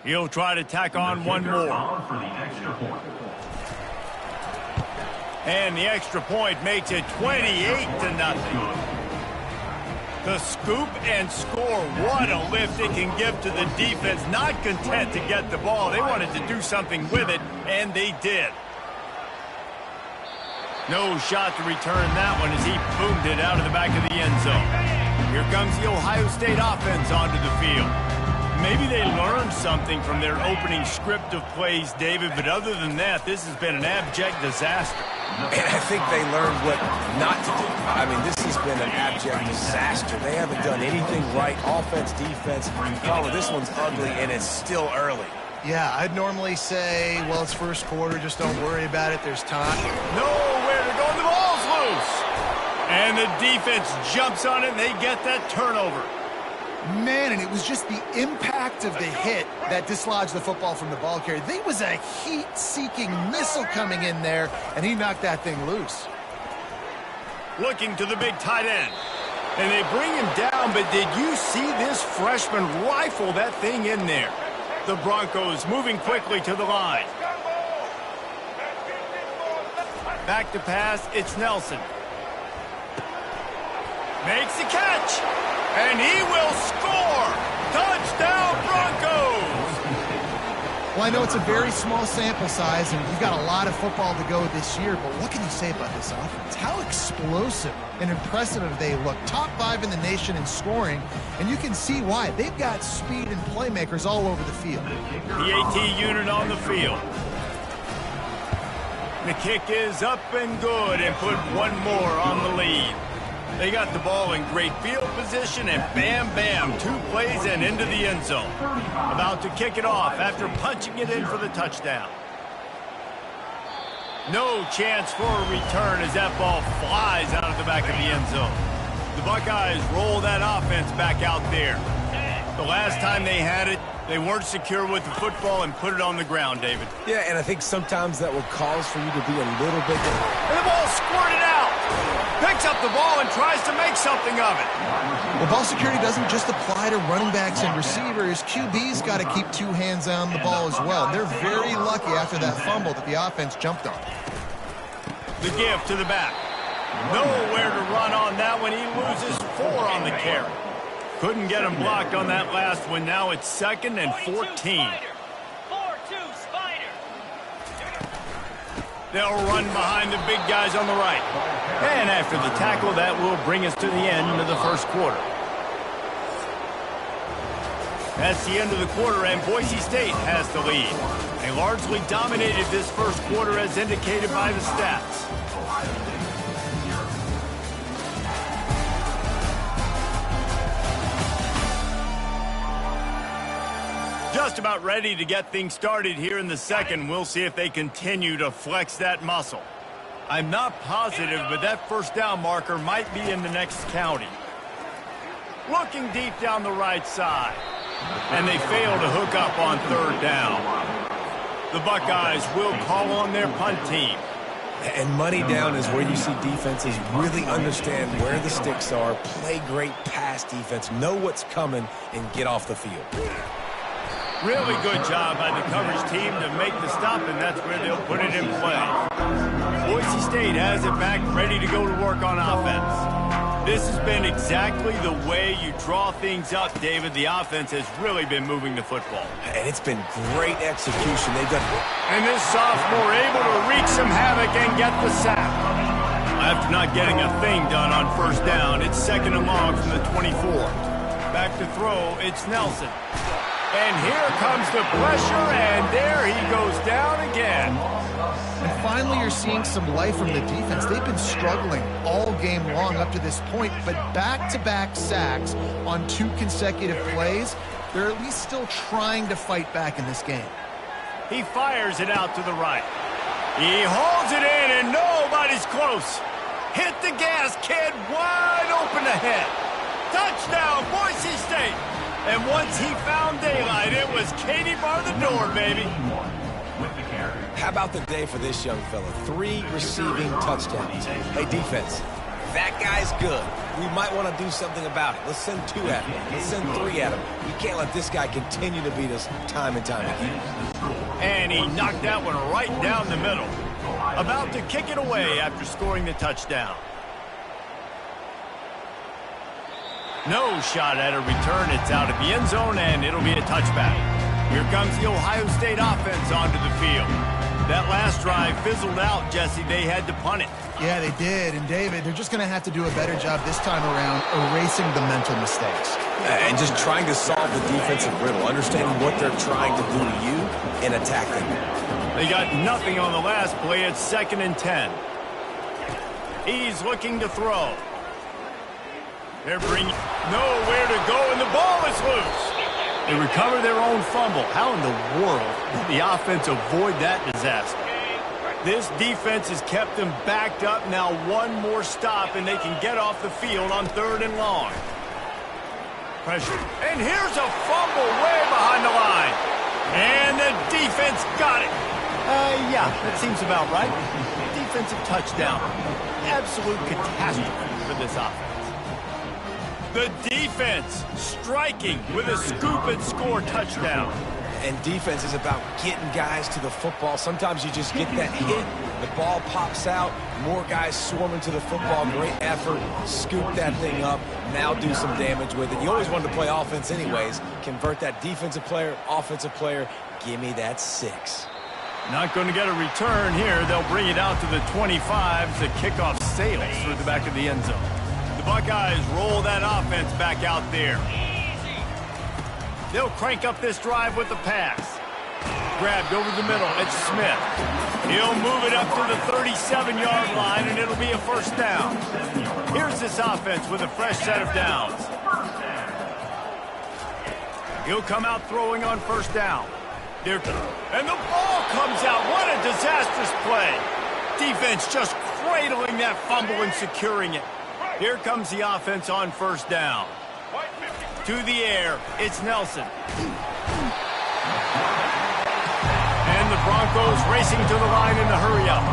He'll try to tack on one more. And the extra point makes it 28-0. The scoop and score. What a lift it can give to the defense. Not content to get the ball. They wanted to do something with it, and they did. No shot to return that one as he boomed it out of the back of the end zone. Here comes the Ohio State offense onto the field. Maybe they learned something from their opening script of plays, David, but other than that, this has been an abject disaster. And I think they learned what not to do. I mean, this has been an abject disaster. They haven't done anything right. Offense, defense. Colin, this one's ugly, and it's still early. Yeah, I'd normally say, well, it's first quarter. Just don't worry about it. There's time. Nowhere to go, and the ball's loose. And the defense jumps on it, and they get that turnover. Man, and it was just the impact of the hit that dislodged the football from the ball carrier. There was a heat-seeking missile coming in there, and he knocked that thing loose. Looking to the big tight end. And they bring him down, but did you see this freshman rifle that thing in there? The Broncos moving quickly to the line. Back to pass, it's Nelson. Makes the catch. And he will score! Touchdown, Broncos! Well, I know it's a very small sample size, and you've got a lot of football to go this year, but what can you say about this offense? How explosive and impressive they look. Top 5 in the nation in scoring, and you can see why. They've got speed and playmakers all over the field. The AT unit on the field. The kick is up and good, and put one more on the lead. They got the ball in great field position, and bam, bam, 2 plays and into the end zone. About to kick it off after punching it in for the touchdown. No chance for a return as that ball flies out of the back of the end zone. The Buckeyes roll that offense back out there. The last time they had it, they weren't secure with the football and put it on the ground, David. Yeah, and I think sometimes that will cause for you to be a little bit... And the ball squirted out. Picks up the ball and tries to make something of it. Well, ball security doesn't just apply to running backs and receivers. QB's got to keep 2 hands on the ball as well. They're very lucky after that fumble that the offense jumped on. The give to the back. Nowhere to run on that one. He loses 4 on the carry. Couldn't get him blocked on that last one. Now it's 2nd and 14. They'll run behind the big guys on the right. And after the tackle, that will bring us to the end of the first quarter. That's the end of the quarter, and Boise State has the lead. They largely dominated this first quarter as indicated by the stats. Just about ready to get things started here in the second. We'll see if they continue to flex that muscle. I'm not positive, but that first down marker might be in the next county. Looking deep down the right side. And they fail to hook up on 3rd down. The Buckeyes will call on their punt team. And money down is where you see defenses really understand where the sticks are, play great pass defense, know what's coming, and get off the field. Really good job by the coverage team to make the stop, and that's where they'll put it in play. Boise State has it back, ready to go to work on offense. This has been exactly the way you draw things up, David. The offense has really been moving the football. And it's been great execution. They've done... And this sophomore able to wreak some havoc and get the sack. After not getting a thing done on first down, it's 2nd and long from the 24. Back to throw, it's Nelson. And here comes the pressure, and there he goes down again. And finally, you're seeing some life from the defense. They've been struggling all game long up to this point, but back-to-back sacks on 2 consecutive plays, they're at least still trying to fight back in this game. He fires it out to the right. He holds it in, and nobody's close. Hit the gas, kid, wide open ahead. Touchdown, Boise State. And once he found daylight, it was Katie bar the door, baby. How about the day for this young fella? 3 receiving touchdowns. Hey, defense, that guy's good. We might want to do something about it. Let's send 2 at him. Let's send 3 at him. We can't let this guy continue to beat us time and time again. And he knocked that one right down the middle. About to kick it away after scoring the touchdown. No shot at a return. It's out of the end zone, and it'll be a touchback. Here comes the Ohio State offense onto the field. That last drive fizzled out, Jesse. They had to punt it. Yeah, they did. And, David, they're just going to have to do a better job this time around erasing the mental mistakes. And just trying to solve the defensive riddle, understanding what they're trying to do to you and attack them. They got nothing on the last play. It's 2nd and 10. He's looking to throw. They're bringing nowhere to go, and the ball is loose. They recover their own fumble. How in the world did the offense avoid that disaster? This defense has kept them backed up. Now 1 more stop, and they can get off the field on 3rd and long. Pressure. And here's a fumble way behind the line. And the defense got it. Yeah, that seems about right. Defensive touchdown. Absolute catastrophe for this offense. The defense striking with a scoop and score touchdown. And defense is about getting guys to the football. Sometimes you just get that hit, the ball pops out, more guys swarming to the football. Great effort, scoop that thing up, now do some damage with it. You always wanted to play offense anyways. Convert that defensive player, offensive player. Give me that 6. Not going to get a return here. They'll bring it out to the 25. The kickoff sails through the back of the end zone. The Buckeyes roll that offense back out there. They'll crank up this drive with the pass. grabbed over the middle. It's Smith. He'll move it up to the 37-yard line, and it'll be a first down. Here's this offense with a fresh set of downs. He'll come out throwing on first down. And the ball comes out. What a disastrous play. Defense just cradling that fumble and securing it. Here comes the offense on first down. To the air, it's Nelson. And the Broncos racing to the line in the hurry-up.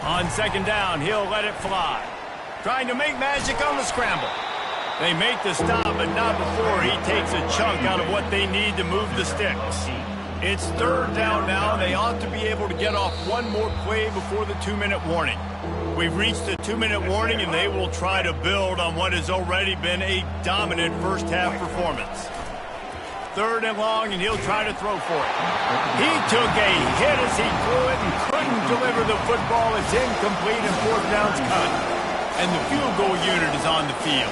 On second down, he'll let it fly. Trying to make magic on the scramble. They make the stop, but not before he takes a chunk out of what they need to move the sticks. It's third down now. They ought to be able to get off one more play before the 2-minute warning. We've reached the 2-minute warning, and they will try to build on what has already been a dominant first-half performance. Third and long, and he'll try to throw for it. He took a hit as he threw it and couldn't deliver the football. It's incomplete, and fourth down's cut. And the field goal unit is on the field.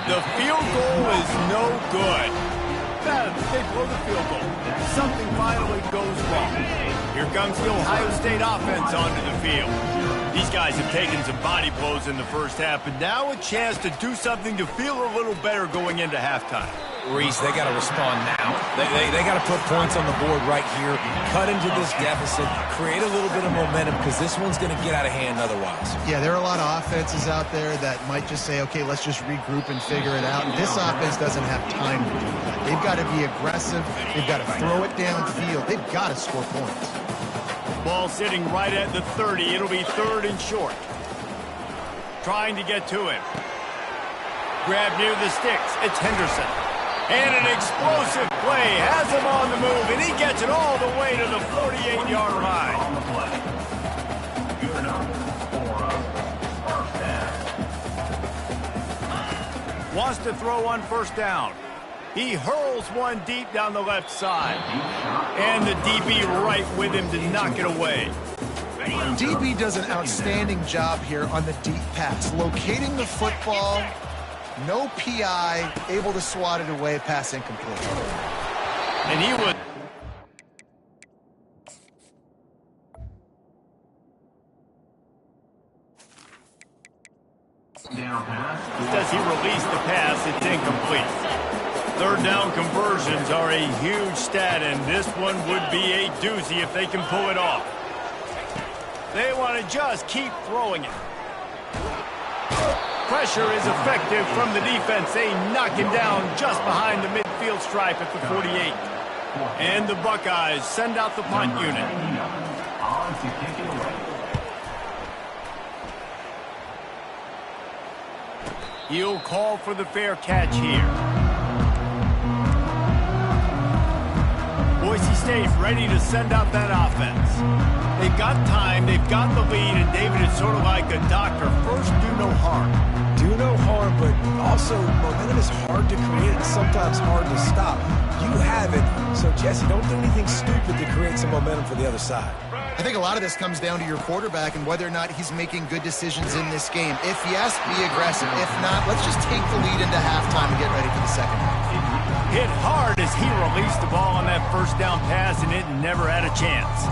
The field goal is no good. They blow the field goal. Something finally goes wrong. Here comes the Ohio State offense onto the field. These guys have taken some body blows in the first half, but now a chance to do something to feel a little better going into halftime. Reese, they got to respond now. They got to put points on the board right here, cut into this deficit, create a little bit of momentum, because this one's going to get out of hand otherwise. Yeah, there are a lot of offenses out there that might just say, okay, let's just regroup and figure it out. This offense doesn't have time to do that. They've got to be aggressive. They've got to throw it downfield. They've got to score points. Ball sitting right at the 30. It'll be third and short. Trying to get to him. Grab near the sticks. It's Henderson. And an explosive play has him on the move, and he gets it all the way to the 48-yard line. Wants to throw on first down. He hurls one deep down the left side. And the DB right with him to knock it away. DB does an outstanding job here on the deep pass. Locating the football, no PI, able to swat it away, pass incomplete. And he would... As he released the pass, it's incomplete. Third down conversions are a huge stat, and this one would be a doozy if they can pull it off. They want to just keep throwing it. Pressure is effective from the defense. They knock him down just behind the midfield stripe at the 48. And the Buckeyes send out the punt unit. He'll call for the fair catch here. Boise State ready to send out that offense. They've got time, they've got the lead, and David is sort of like a doctor. First, do no harm. Do no harm, but also momentum is hard to create and sometimes hard to stop. You have it, so Jesse, don't do anything stupid to create some momentum for the other side. I think a lot of this comes down to your quarterback and whether or not he's making good decisions in this game. If yes, be aggressive. If not, let's just take the lead into halftime and get ready for the second half. Hit hard as he released the ball on that first down pass, and it never had a chance.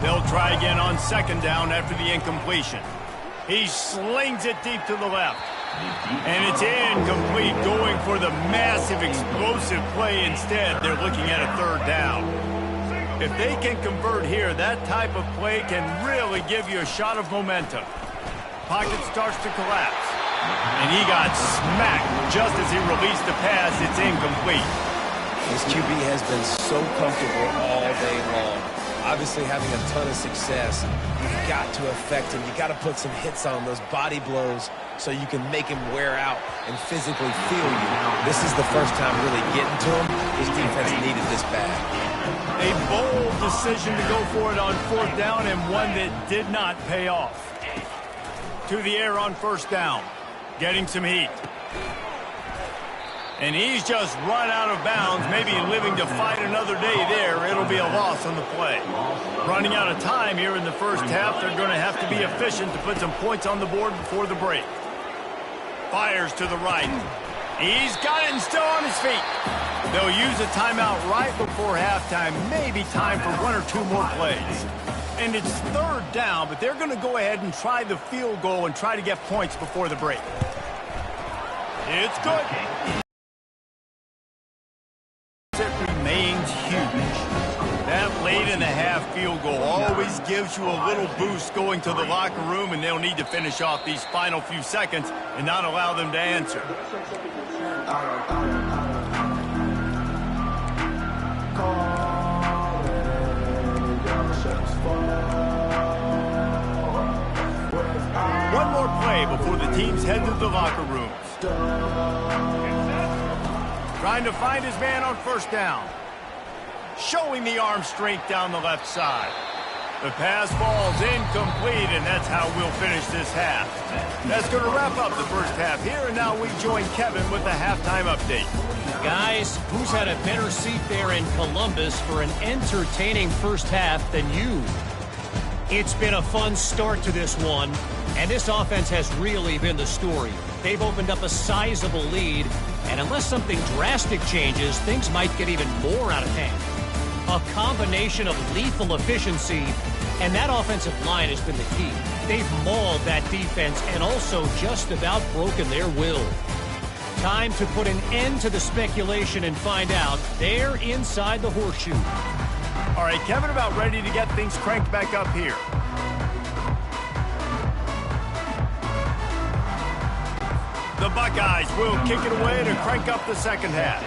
They'll try again on second down after the incompletion. He slings it deep to the left. And it's incomplete, going for the massive explosive play instead. They're looking at a third down. If they can convert here, that type of play can really give you a shot of momentum. Pocket starts to collapse. And he got smacked just as he released the pass. It's incomplete. This QB has been so comfortable all day long. Obviously having a ton of success. You've got to affect him. You've got to put some hits on those body blows so you can make him wear out and physically feel you. This is the first time really getting to him. His defense needed this bad. A bold decision to go for it on fourth down, and one that did not pay off. To the air on first down. Getting some heat. And he's just run out of bounds, maybe living to fight another day there. It'll be a loss on the play. Running out of time here in the first half. They're going to have to be efficient to put some points on the board before the break. Fires to the right. He's got it and still on his feet. They'll use a timeout right before halftime. Maybe time for 1 or 2 more plays. And it's 3rd down, but they're going to go ahead and try the field goal and try to get points before the break. It's good. It remains huge. That late-in-the-half field goal always gives you a little boost going to the locker room, and they'll need to finish off these final few seconds and not allow them to answer. One more play before the teams head to the locker rooms. Trying to find his man on 1st down. Showing the arm strength down the left side. The pass falls incomplete, and that's how we'll finish this half. That's going to wrap up the first half here, and now we join Kevin with the halftime update. Guys, who's had a better seat there in Columbus for an entertaining first half than you? It's been a fun start to this one, and this offense has really been the story. They've opened up a sizable lead, and unless something drastic changes, things might get even more out of hand. A combination of lethal efficiency, and that offensive line has been the key. They've mauled that defense and also just about broken their will. Time to put an end to the speculation and find out. They're inside the horseshoe. All right, Kevin, about ready to get things cranked back up here. The Buckeyes will kick it away to crank up the second half.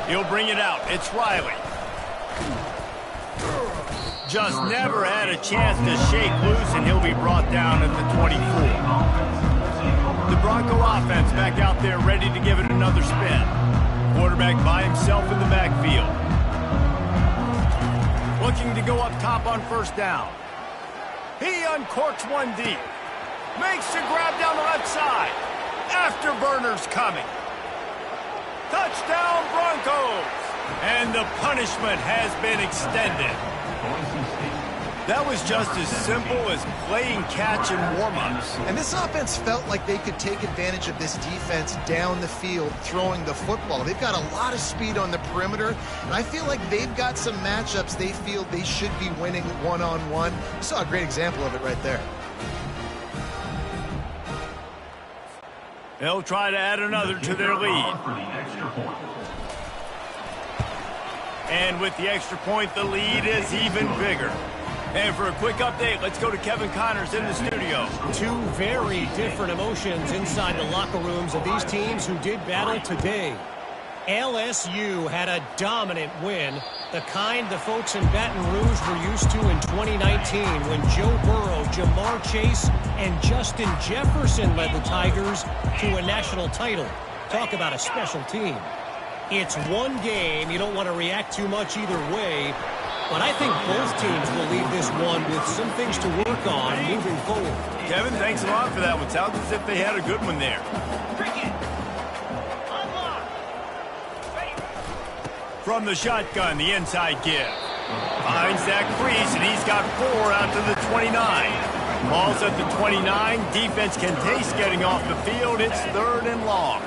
He'll bring it out. It's Riley. Just never had a chance to shake loose, and he'll be brought down at the 24. The Bronco offense back out there ready to give it another spin. Quarterback by himself in the backfield. Looking to go up top on 1st down. He uncorks one deep. Makes the grab down the left side. Afterburner's coming. Touchdown Broncos! And the punishment has been extended. That was just as simple as playing catch in warm-ups. And this offense felt like they could take advantage of this defense down the field throwing the football. They've got a lot of speed on the perimeter, and I feel like they've got some matchups they feel they should be winning one-on-one. You saw a great example of it right there. They'll try to add another to their lead. And with the extra point, the lead is even bigger. And for a quick update, let's go to Kevin Connors in the studio. 2 very different emotions inside the locker rooms of these teams who did battle today. LSU had a dominant win, the kind the folks in Baton Rouge were used to in 2019 when Joe Burrow, Jamar Chase, and Justin Jefferson led the Tigers to a national title. Talk about a special team. It's one game. You don't want to react too much either way, but I think both teams will leave this one with some things to work on moving forward. Kevin, thanks a lot for that one. Sounds as if they had a good one there. From the shotgun, the inside give. Finds that crease, and he's got 4 out to the 29. Ball's at the 29. Defense can taste getting off the field. It's 3rd and long.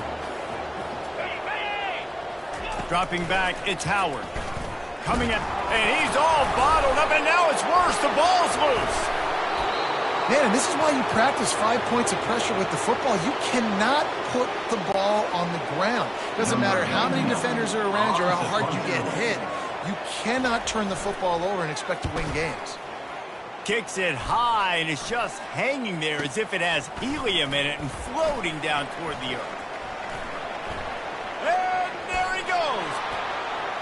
Dropping back, it's Howard. Coming at, and he's all bottled up, and now it's worse. The ball's loose. Man, and this is why you practice 5 points of pressure with the football. You cannot put the ball on the ground. Doesn't matter how many defenders are around you or how hard you get hit. You cannot turn the football over and expect to win games. Kicks it high, and it's just hanging there as if it has helium in it and floating down toward the earth. And there he goes.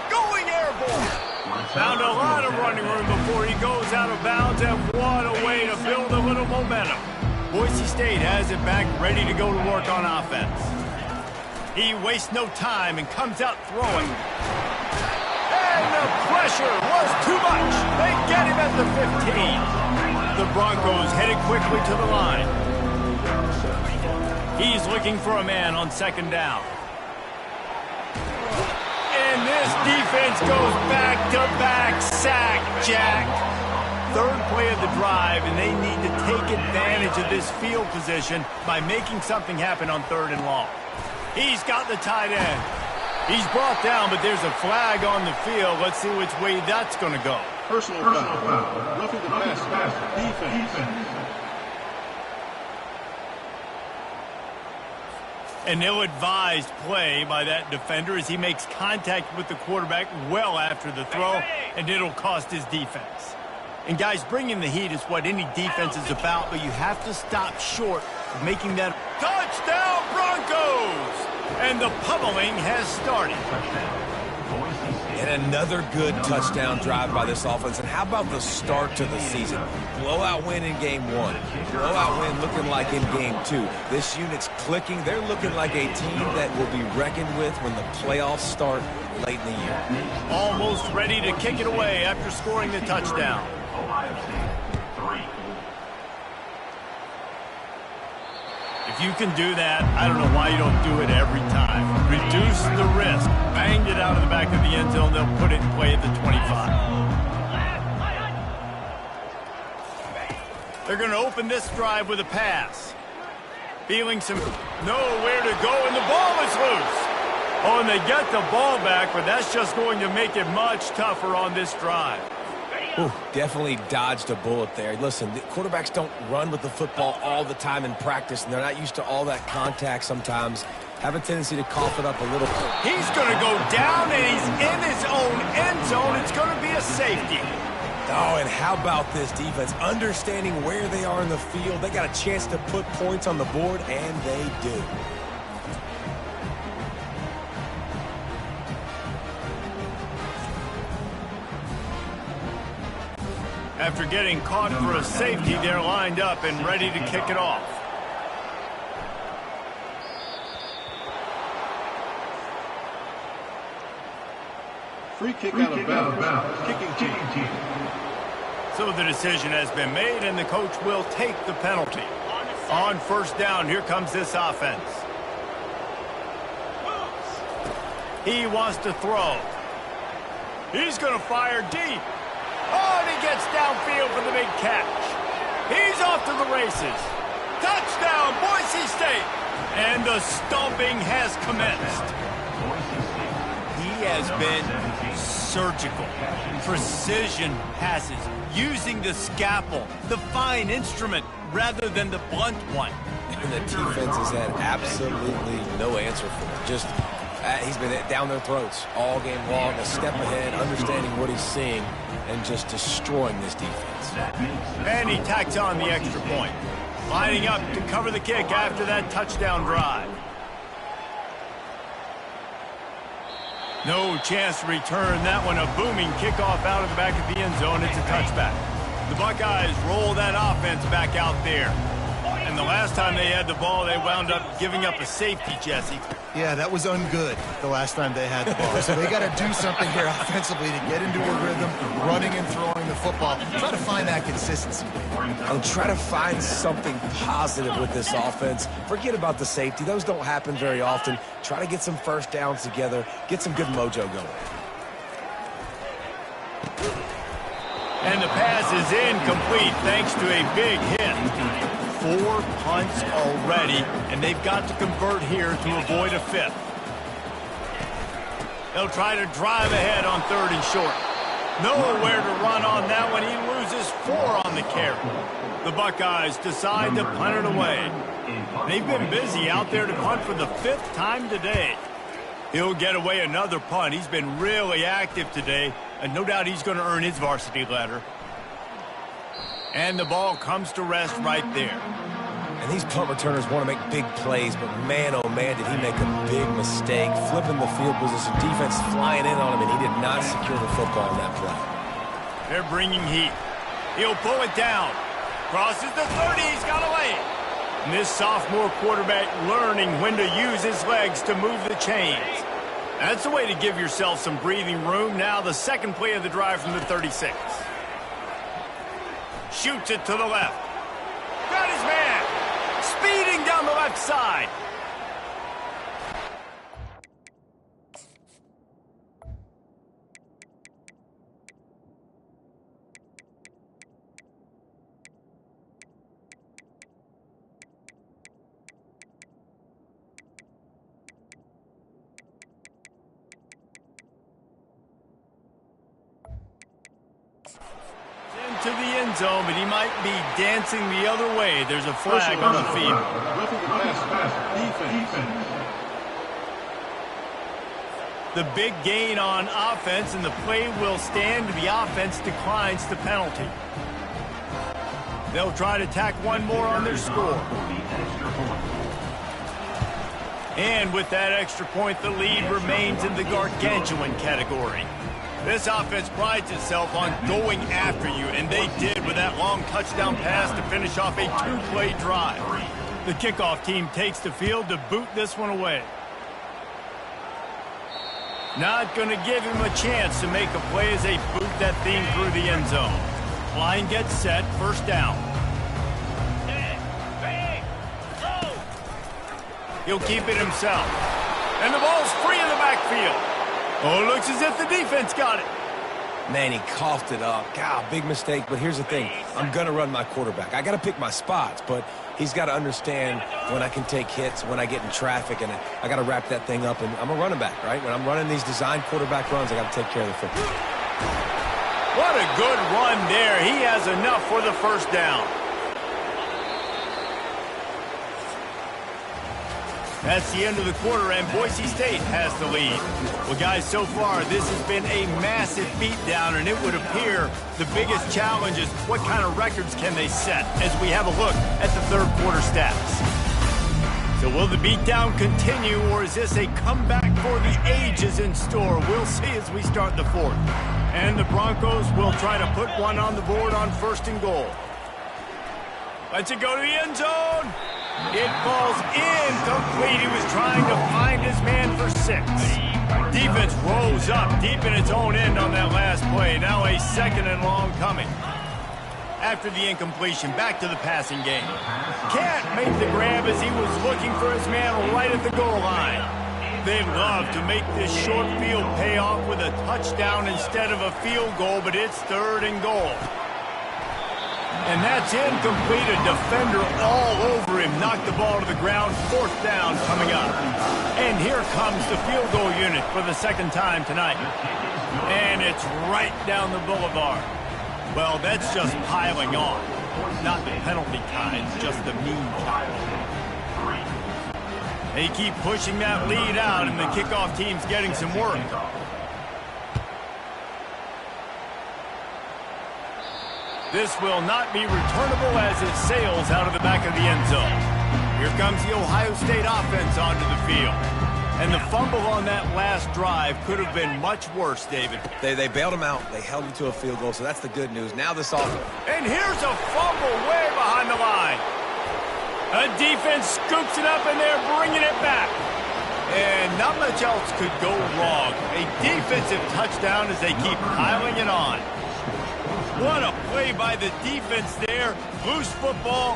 Going airborne. Found a lot of running room before he goes out of bounds, and what a way to build a little momentum. Boise State has it back, ready to go to work on offense. He wastes no time and comes out throwing. And the pressure was too much. They get him at the 15. The Broncos headed quickly to the line. He's looking for a man on 2nd down. And this defense goes back-to-back sack, Jack. third play of the drive, and they need to take advantage of this field position by making something happen on 3rd and long. He's got the tight end. He's brought down, but there's a flag on the field. Let's see which way that's going to go. Personal foul. Roughing the passer. Defense. An ill-advised play by that defender as he makes contact with the quarterback well after the throw, and it'll cost his defense. And guys, bringing the heat is what any defense is about, but you have to stop short of making that touchdown Broncos! And the pummeling has started. And another good touchdown drive by this offense. And how about the start to the season? Blowout win in game 1. Blowout win looking like in game 2. This unit's clicking. They're looking like a team that will be reckoned with when the playoffs start late in the year. Almost ready to kick it away after scoring the touchdown. If you can do that, I don't know why you don't do it every time. Reduce the risk. Banged it out of the back of the end zone. They'll put it in play at the 25. They're going to open this drive with a pass. Feeling some nowhere to go, and the ball is loose. Oh, and they get the ball back, but that's just going to make it much tougher on this drive. Ooh, definitely dodged a bullet there. Listen, the quarterbacks don't run with the football all the time in practice, and they're not used to all that contact sometimes. Have a tendency to cough it up a little. He's going to go down, and he's in his own end zone. It's going to be a safety. Oh, and how about this defense? Understanding where they are in the field. They got a chance to put points on the board, and they do. After getting caught for a safety, they're lined up and ready to kick it off. Free kick out of bounds. Kicking team. So the decision has been made, and the coach will take the penalty. On 1st down, here comes this offense. He wants to throw. He's going to fire deep. Oh, and he gets downfield for the big catch. He's off to the races. Touchdown, Boise State. And the stomping has commenced. He has been surgical. Precision passes, using the scalpel, the fine instrument, rather than the blunt one. And the defense has had absolutely no answer for it. Just, he's been down their throats all game long, a step ahead, understanding what he's seeing, and just destroying this defense. And he tacks on the extra point. Lining up to cover the kick after that touchdown drive. No chance to return that one. A booming kickoff out of the back of the end zone. It's a touchback. The Buckeyes roll that offense back out there. And the last time they had the ball, they wound up giving up a safety, Jesse. Yeah, that was ungood the last time they had the ball. So they got to do something here offensively to get into a rhythm, running and throwing the football. Try to find that consistency. And try to find something positive with this offense. Forget about the safety. Those don't happen very often. Try to get some first downs together. Get some good mojo going. And the pass is incomplete thanks to a big hit. 4 punts already, and they've got to convert here to avoid a 5th. They'll try to drive ahead on 3rd and short. Nowhere to run on that one. He loses 4 on the carry. The Buckeyes decide to punt it away. They've been busy out there to punt for the 5th time today. He'll get away another punt. He's been really active today, and no doubt he's going to earn his varsity letter. And the ball comes to rest right there. And these punt returners want to make big plays, but man, oh man, did he make a big mistake. Flipping the field position, defense flying in on him, and he did not secure the football on that play. They're bringing heat. He'll pull it down. Crosses the 30, he's got a lane. And this sophomore quarterback learning when to use his legs to move the chains. That's a way to give yourself some breathing room. Now the second play of the drive from the 36. Shoots it to the left. Got his man. Speeding down the left side. to the end zone, but he might be dancing the other way. There's a flag on the field. Roughing the pass. Defense. The big gain on offense, and the play will stand. The offense declines the penalty. They'll try to tack one more on their score. And with that extra point, the lead remains in the gargantuan category. This offense prides itself on going after you, and they did with that long touchdown pass to finish off a two-play drive. The kickoff team takes the field to boot this one away. Not going to give him a chance to make a play as they boot that thing through the end zone. Line gets set, first down. He'll keep it himself. And the ball's free in the backfield. Oh, it looks as if the defense got it. Man, he coughed it up. God, big mistake, but here's the thing. I'm going to run my quarterback. I got to pick my spots, but he's got to understand when I can take hits, when I get in traffic, and I got to wrap that thing up. And I'm a running back, right? When I'm running these design quarterback runs, I got to take care of the football. What a good run there. He has enough for the first down. That's the end of the quarter, and Boise State has the lead. Well, guys, so far, this has been a massive beatdown, and it would appear the biggest challenge is what kind of records can they set as we have a look at the third quarter stats. So will the beatdown continue, or is this a comeback for the ages in store? We'll see as we start the fourth. And the Broncos will try to put one on the board on first and goal. Lets it go to the end zone. It falls incomplete. He was trying to find his man for 6. Defense rolls up deep in its own end on that last play. Now a second and long coming. After the incompletion, back to the passing game. Can't make the grab as he was looking for his man right at the goal line. They'd love to make this short field pay off with a touchdown instead of a field goal, but it's third and goal. And that's incomplete. A defender all over him. Knocked the ball to the ground. Fourth down coming up. And here comes the field goal unit for the second time tonight. And it's right down the boulevard. Well, that's just piling on. Not the penalty kind, just the mean kind. They keep pushing that lead out, and the kickoff team's getting some work. This will not be returnable as it sails out of the back of the end zone. Here comes the Ohio State offense onto the field. And the fumble on that last drive could have been much worse, David. They bailed him out. They held him to a field goal, so that's the good news. Now this offense. And here's a fumble way behind the line. A defense scoops it up, and they're bringing it back. And not much else could go wrong. A defensive touchdown as they keep piling it on. What a play by the defense there. Loose football,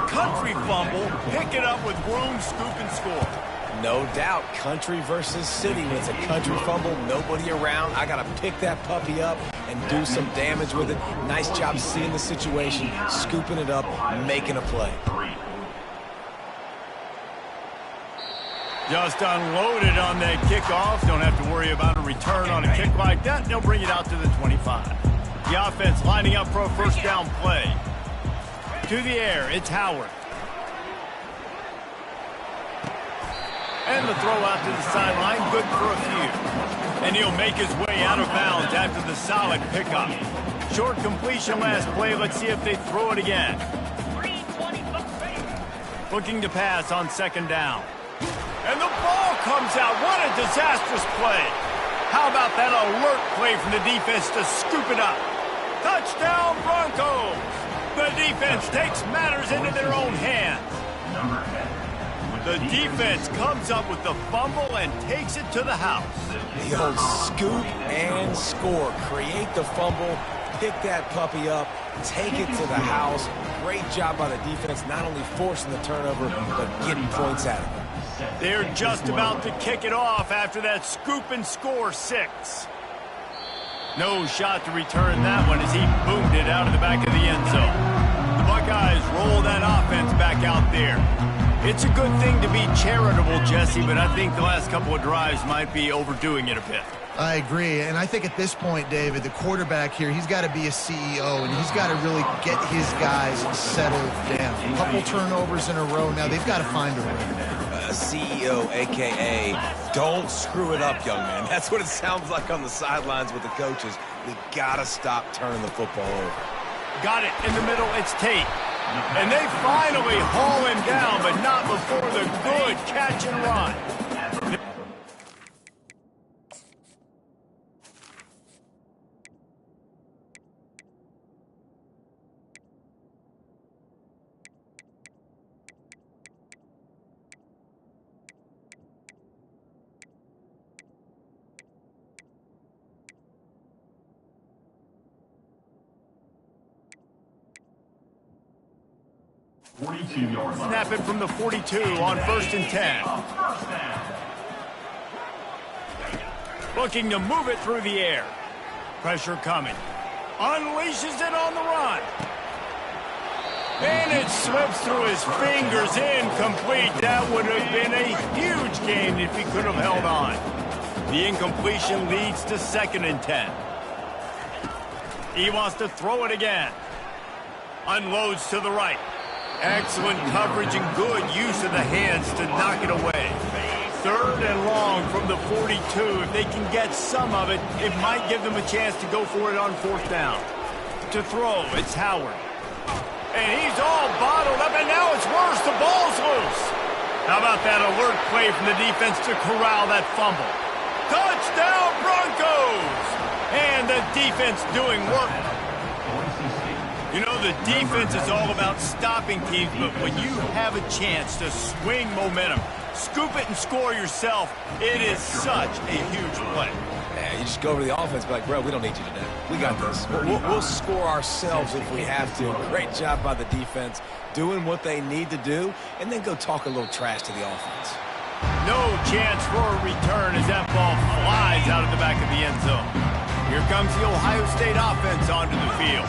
country fumble, pick it up with room, scoop, and score. No doubt, country versus city. When it's a country fumble, nobody around. I got to pick that puppy up and do some damage with it. Nice job seeing the situation, scooping it up, making a play. Just unloaded on that kickoff. Don't have to worry about a return on a kick like that. They'll bring it out to the 25. The offense lining up for a first down play. To the air, it's Howard. And the throw out to the sideline, good for a few. And he'll make his way out of bounds after the solid pickup. Short completion last play. Let's see if they throw it again. Looking to pass on second down. And the ball comes out. What a disastrous play. How about that alert play from the defense to scoop it up? Touchdown, Broncos! The defense takes matters into their own hands. The defense comes up with the fumble and takes it to the house. The old scoop and score. Create the fumble, pick that puppy up, take it to the house. Great job by the defense, not only forcing the turnover, but getting points out of it. They're just about to kick it off after that scoop and score 6. No shot to return that one as he boomed it out of the back of the end zone. The Buckeyes roll that offense back out there. It's a good thing to be charitable, Jesse, but I think the last couple of drives might be overdoing it a bit. I agree, and I think at this point, David, the quarterback here, he's got to be a CEO, and he's got to really get his guys settled down. A couple turnovers in a row now. They've got to find a rhythm. CEO, a.k.a. don't screw it up, young man. That's what it sounds like on the sidelines with the coaches. We got to stop turning the football over. Got it in the middle. It's Tate. And they finally haul him down, but not before the good catch and run. Snap it from the 42 on 1st and 10. Looking to move it through the air. Pressure coming. Unleashes it on the run. And it slips through his fingers. Incomplete. That would have been a huge gain if he could have held on. The incompletion leads to 2nd and 10. He wants to throw it again. Unloads to the right. Excellent coverage and good use of the hands to knock it away. 3rd and long from the 42. If they can get some of it, it might give them a chance to go for it on 4th down. To throw, it's Howard. And he's all bottled up, and now it's worse. The ball's loose. How about that alert play from the defense to corral that fumble? Touchdown, Broncos! And the defense doing work. You know, the defense is all about stopping teams, but when you have a chance to swing momentum, scoop it and score yourself, it is such a huge play. Yeah, you just go over to the offense and be like, bro, we don't need you today. We got this. We'll score ourselves if we have to. Great job by the defense doing what they need to do, and then go talk a little trash to the offense. No chance for a return as that ball flies out of the back of the end zone. Here comes the Ohio State offense onto the field.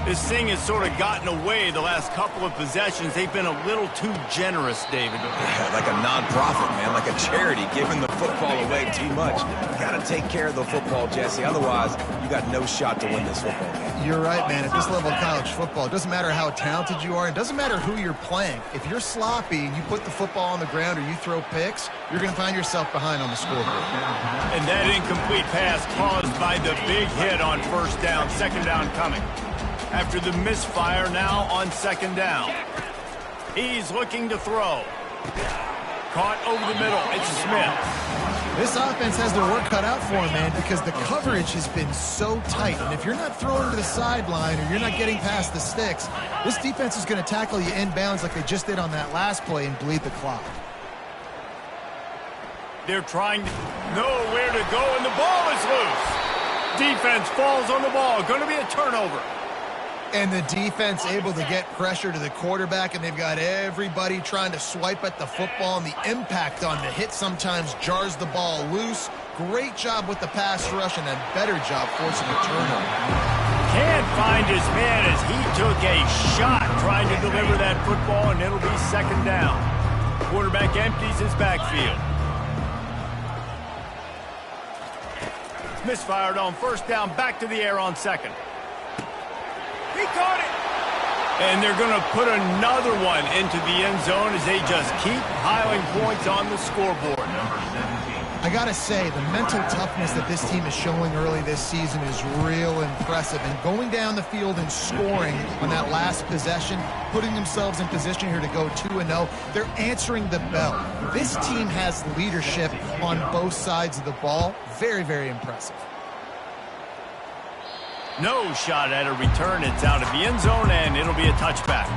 This thing has sort of gotten away the last couple of possessions. They've been a little too generous, David. Yeah, like a non-profit, man, like a charity, giving the football away too much. You got to take care of the football, Jesse. Otherwise, you got no shot to win this football game. You're right, man. At this level of college football, it doesn't matter how talented you are. It doesn't matter who you're playing. If you're sloppy and you put the football on the ground or you throw picks, you're going to find yourself behind on the scoreboard. And that incomplete pass caused by the big hit on 1st down, 2nd down coming. After the misfire, now on 2nd down. He's looking to throw. Caught over the middle. It's Smith. This offense has their work cut out for them, man, because the coverage has been so tight. And if you're not throwing to the sideline or you're not getting past the sticks, this defense is going to tackle you inbounds like they just did on that last play and bleed the clock. They're trying to know where to go, and the ball is loose. Defense falls on the ball. Going to be a turnover. And the defense able to get pressure to the quarterback, and they've got everybody trying to swipe at the football, and the impact on the hit sometimes jars the ball loose. Great job with the pass rush, and a better job forcing a turnover. Can't find his man as he took a shot trying to deliver that football, and it'll be 2nd down. Quarterback empties his backfield. Misfired on 1st down, back to the air on 2nd. He caught it! And they're going to put another one into the end zone as they just keep piling points on the scoreboard. I got to say, the mental toughness that this team is showing early this season is real impressive. And going down the field and scoring on that last possession, putting themselves in position here to go 2-0, they're answering the bell. This team has leadership on both sides of the ball. Very, very impressive. No shot at a return. It's out of the end zone, and it'll be a touchback.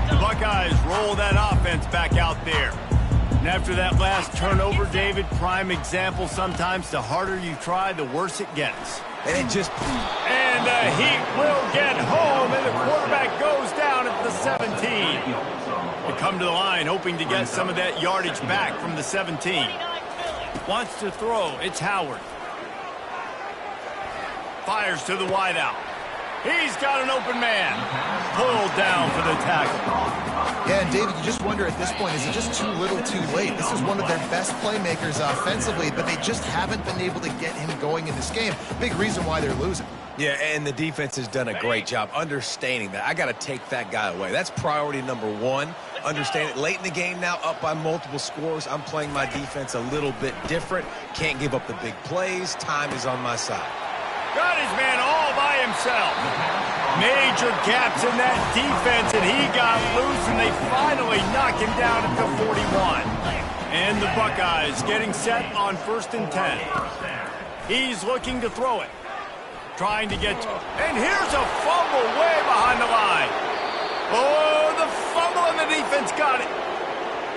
The Buckeyes roll that offense back out there. And after that last turnover, David, prime example sometimes the harder you try, the worse it gets. And it just... And the Heat will get home, and the quarterback goes down at the 17. They come to the line hoping to get some of that yardage back from the 17. Wants to throw. It's Howard. Fires to the wideout. He's got an open man. Pulled down for the tackle. Yeah, and David, you just wonder at this point, is it just too little too late? This is one of their best playmakers offensively, but they just haven't been able to get him going in this game. Big reason why they're losing. Yeah, and the defense has done a great job understanding that. I got to take that guy away. That's priority number one. Understand it. Late in the game now, up by multiple scores. I'm playing my defense a little bit different. Can't give up the big plays. Time is on my side. Got his man all by himself. Major gaps in that defense, and he got loose, and they finally knock him down at the 41. And the Buckeyes getting set on 1st and 10. He's looking to throw it. Trying to get to it. And here's a fumble way behind the line. Oh, the fumble, and the defense got it.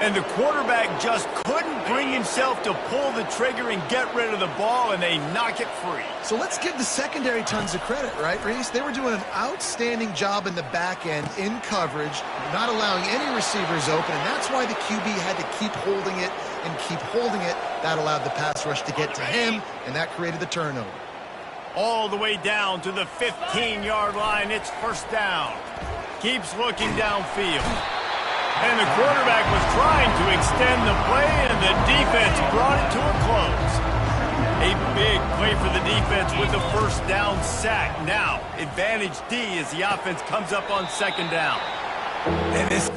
And the quarterback just couldn't bring himself to pull the trigger and get rid of the ball, and they knock it free. So let's give the secondary tons of credit, right, Reese? They were doing an outstanding job in the back end, in coverage, not allowing any receivers open, and that's why the QB had to keep holding it and keep holding it. That allowed the pass rush to get to him, and that created the turnover. All the way down to the 15-yard line. It's 1st down. Keeps looking downfield. And the quarterback was trying to extend the play, and the defense brought it to a close. A big play for the defense with the 1st down sack. Now, advantage D as the offense comes up on 2nd down. And this...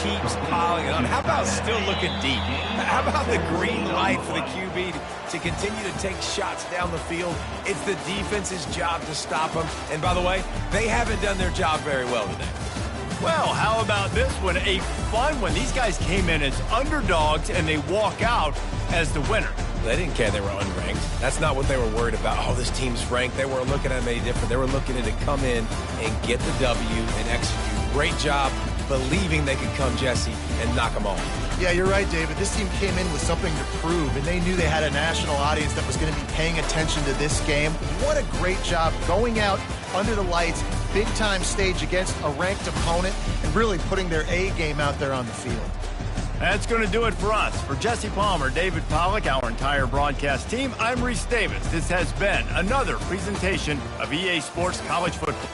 keeps piling it on. How about still looking deep? How about the green light for the QB to continue to take shots down the field? It's the defense's job to stop them. And by the way, they haven't done their job very well today. Well, how about this one? A fun one. These guys came in as underdogs, and they walk out as the winner. They didn't care they were unranked. That's not what they were worried about. Oh, this team's ranked. They weren't looking at them any different. They were looking at it to come in and get the W and execute. Great job believing they could come, Jesse, and knock them off. Yeah, you're right, David. This team came in with something to prove, and they knew they had a national audience that was going to be paying attention to this game. What a great job going out under the lights, big-time stage against a ranked opponent, and really putting their A game out there on the field. That's going to do it for us. For Jesse Palmer, David Pollack, our entire broadcast team, I'm Reese Davis. This has been another presentation of EA Sports College Football.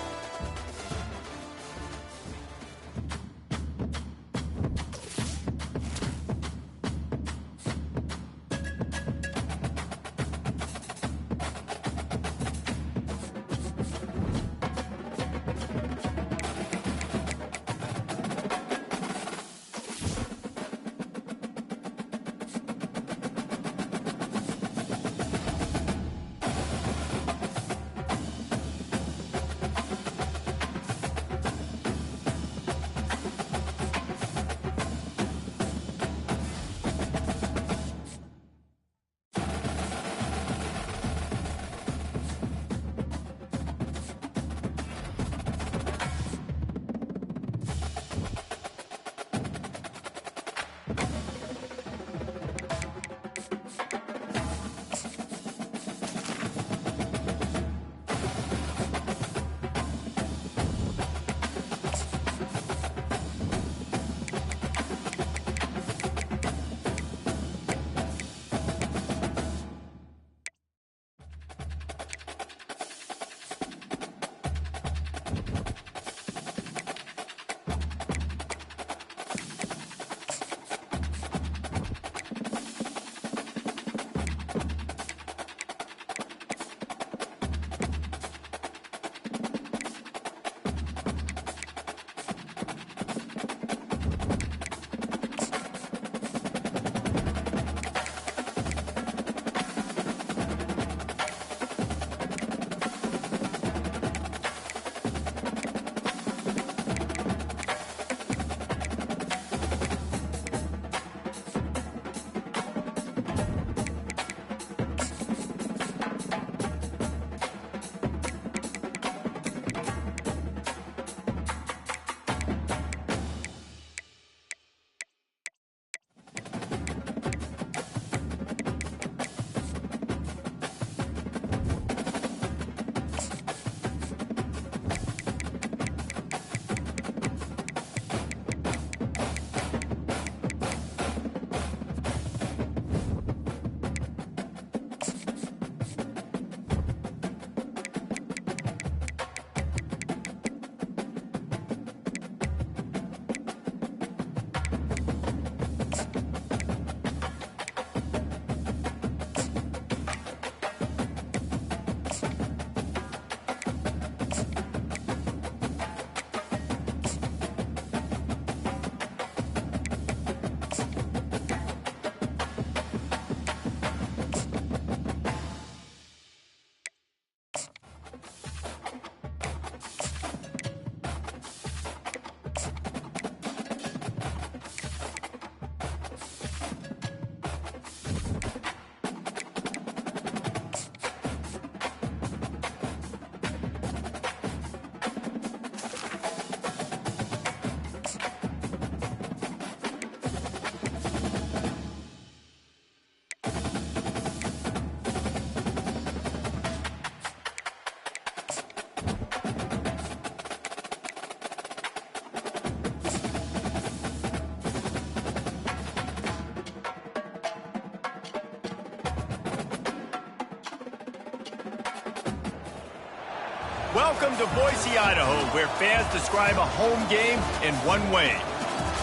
Welcome to Boise, Idaho, where fans describe a home game in one way.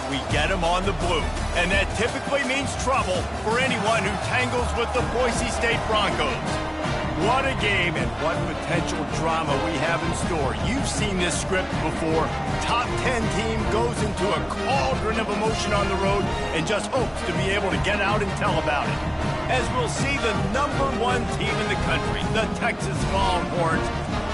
We get them on the blue, and that typically means trouble for anyone who tangles with the Boise State Broncos. What a game and what potential drama we have in store. You've seen this script before. Top 10 team goes into a cauldron of emotion on the road and just hopes to be able to get out and tell about it. As we'll see the #1 team in the country, the Texas Longhorns,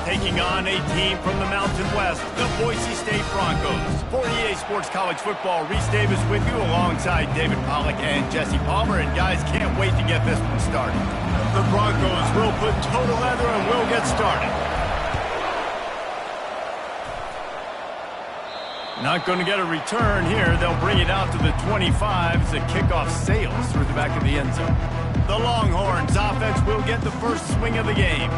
taking on a team from the Mountain West, the Boise State Broncos. For EA Sports College Football, Reese Davis with you alongside David Pollack and Jesse Palmer. And guys, can't wait to get this one started. The Broncos will put total leather and we'll get started. Not going to get a return here. They'll bring it out to the 25 as the kickoff sails through the back of the end zone. The Longhorns offense will get the first swing of the game.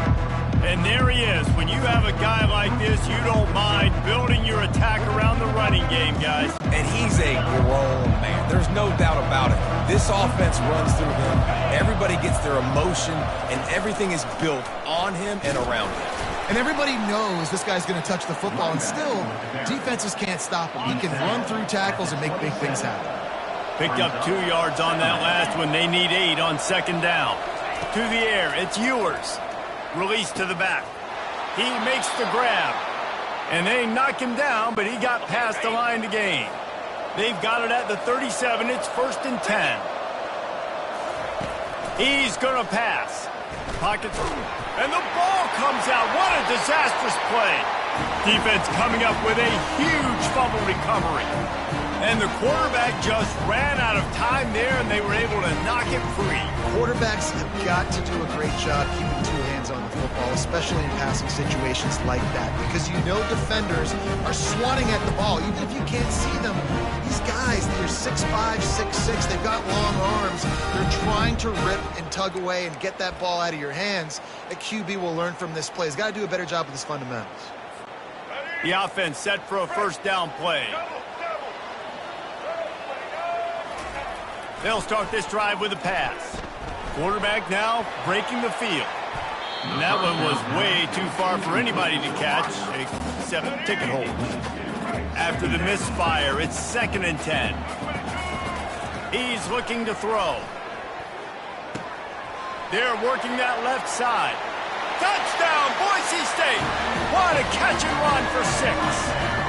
And there he is. When you have a guy like this, you don't mind building your attack around the running game, guys. And he's a grown man. There's no doubt about it. This offense runs through him. Everybody gets their emotion, and everything is built on him and around him. And everybody knows this guy's going to touch the football, and still, defenses can't stop him. He can run through tackles and make big things happen. Picked up 2 yards on that last one. They need 8 on second down. To the air, it's Ewers. Release to the back. He makes the grab. And they knock him down, but he got past the line to gain. They've got it at the 37. It's 1st and 10. He's going to pass. Pocket. And the ball comes out. What a disastrous play. Defense coming up with a huge fumble recovery. And the quarterback just ran out of time there, and they were able to knock it free. Quarterbacks have got to do a great job keeping 2 hands on the football, especially in passing situations like that, because you know defenders are swatting at the ball. Even if you can't see them, these guys, they're 6'5", 6'6", they've got long arms. They're trying to rip and tug away and get that ball out of your hands. A QB will learn from this play. He's got to do a better job with his fundamentals. The offense set for a first down play. They'll start this drive with a pass. Quarterback now breaking the field. And that one was way too far for anybody to catch, except ticket holders. After the misfire, it's 2nd and 10. He's looking to throw. They're working that left side. Touchdown, Boise State! What a catch and run for 6.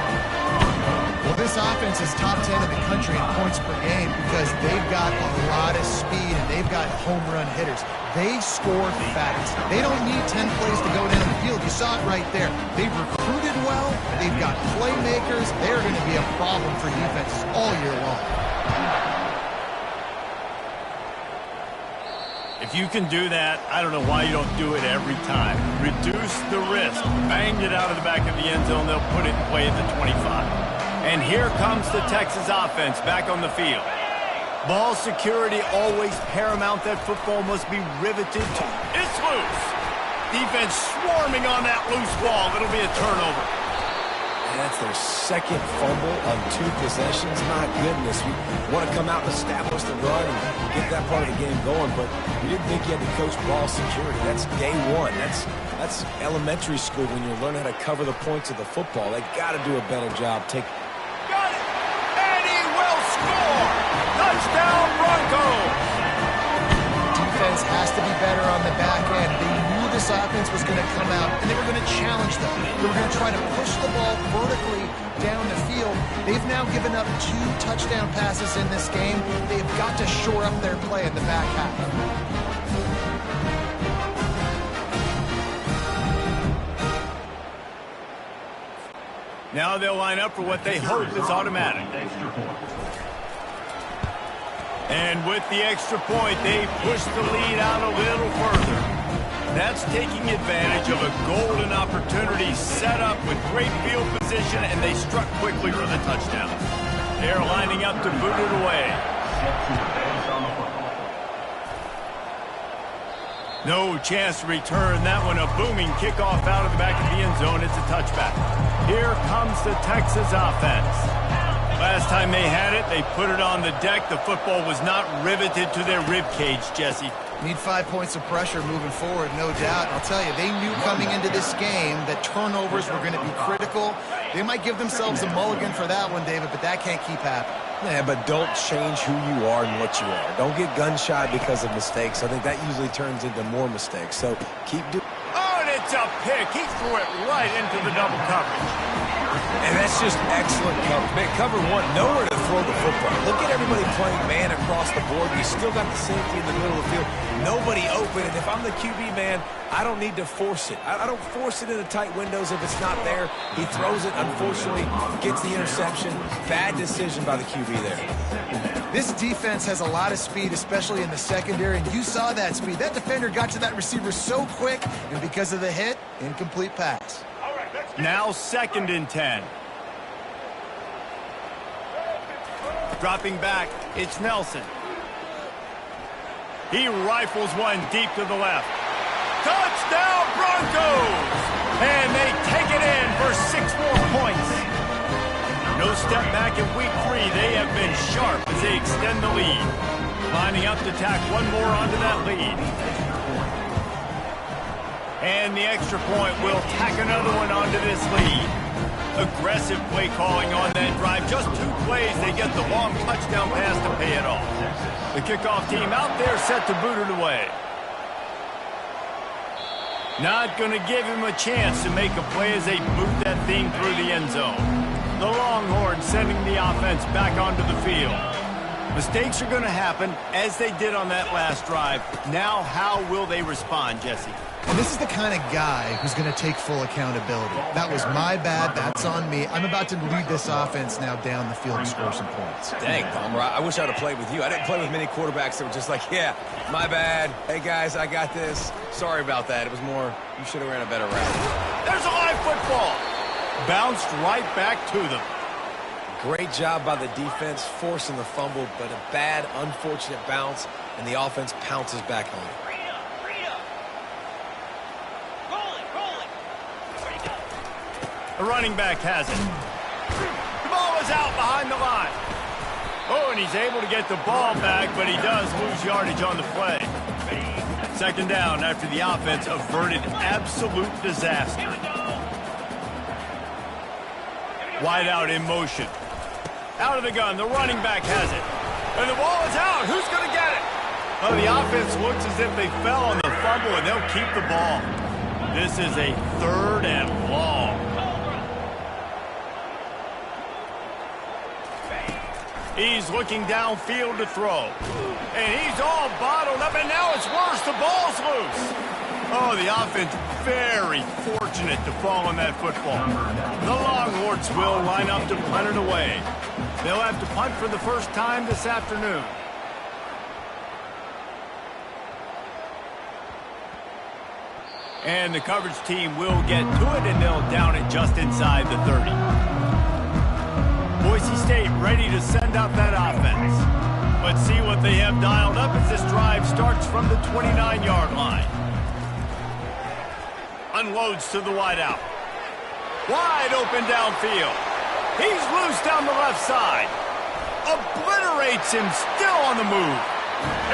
Well, this offense is top 10 in the country in points per game because they've got a lot of speed and they've got home run hitters. They score fast. They don't need 10 plays to go down the field. You saw it right there. They've recruited well. They've got playmakers. They're going to be a problem for defenses all year long. If you can do that, I don't know why you don't do it every time. Reduce the risk. Banged it out of the back of the end zone. They'll put it in play at the 25. And here comes the Texas offense back on the field. Ball security always paramount. That football must be riveted to. It's loose. Defense swarming on that loose ball. It'll be a turnover. And that's their 2nd fumble on 2 possessions. My goodness, we want to come out and establish the run and get that part of the game going, but we didn't think you had to coach ball security. That's day 1. That's elementary school when you're learning how to cover the points of the football. They got to do a better job. Got it! And he will score! Touchdown, Broncos! Defense has to be better on the back end. They knew this offense was going to come out, and they were going to challenge them. They were going to try to push the ball vertically down the field. They've now given up 2 touchdown passes in this game. They have got to shore up their play in the back half. Now they'll line up for what they hope is automatic. And with the extra point, they push the lead out a little further. That's taking advantage of a golden opportunity set up with great field position, and they struck quickly for the touchdown. They're lining up to boot it away. No chance to return that one. A booming kickoff out of the back of the end zone. It's a touchback. Here comes the Texas offense. Last time they had it, they put it on the deck. The football was not riveted to their rib cage, Jesse. Need 5 points of pressure moving forward, no doubt. I'll tell you, they knew coming into this game that turnovers were going to be critical. They might give themselves a mulligan for that one, David, but that can't keep happening. Yeah, but don't change who you are and what you are. Don't get gun-shy because of mistakes. I think that usually turns into more mistakes. So keep doing. Oh, and it's a pick. He threw it right into the double coverage. And that's just excellent coverage. Man, cover one, nowhere to throw the football. Look at everybody playing man across the board. You still got the safety in the middle of the field. Nobody open. And if I'm the QB man, I don't need to force it. I don't force it into tight windows if it's not there. He throws it, unfortunately, gets the interception. Bad decision by the QB there. This defense has a lot of speed, especially in the secondary, and you saw that speed. That defender got to that receiver so quick, and because of the hit, incomplete pass. Now 2nd and 10. Dropping back, it's Nelson. He rifles one deep to the left. Touchdown, Broncos! And they take it in for 6 more points. No step back in week 3. They have been sharp as they extend the lead. Lining up to tack one more onto that lead. And the extra point will tack another one onto this lead. Aggressive play calling on that drive. Just 2 plays, they get the long touchdown pass to pay it off. The kickoff team out there set to boot it away. Not going to give him a chance to make a play as they boot that thing through the end zone. The Longhorns sending the offense back onto the field. Mistakes are going to happen as they did on that last drive. Now how will they respond, Jesse? And this is the kind of guy who's going to take full accountability. That was my bad. That's on me. I'm about to lead this offense now down the field and score some points. Dang, Palmer, I wish I would have played with you. I didn't play with many quarterbacks that were just like, yeah, my bad. Hey, guys, I got this. Sorry about that. It was more, you should have ran a better route. There's a live football. Bounced right back to them. Great job by the defense, forcing the fumble, but a bad, unfortunate bounce, and the offense pounces back on it. The running back has it. The ball is out behind the line. Oh, and he's able to get the ball back, but he does lose yardage on the play. 2nd down after the offense averted absolute disaster. Wide out in motion. Out of the gun, the running back has it. And the ball is out. Who's going to get it? Oh, the offense looks as if they fell on the fumble, and they'll keep the ball. This is a 3rd and long. He's looking downfield to throw. And he's all bottled up, and now it's worse. The ball's loose. Oh, the offense very fortunate to fall on that football. The Longhorns will line up to punt it away. They'll have to punt for the first time this afternoon. And the coverage team will get to it, and they'll down it just inside the 30. Boise State ready to send out that offense. Let's see what they have dialed up as this drive starts from the 29-yard line. Unloads to the wideout. Wide open downfield. He's loose down the left side. Obliterates him, still on the move.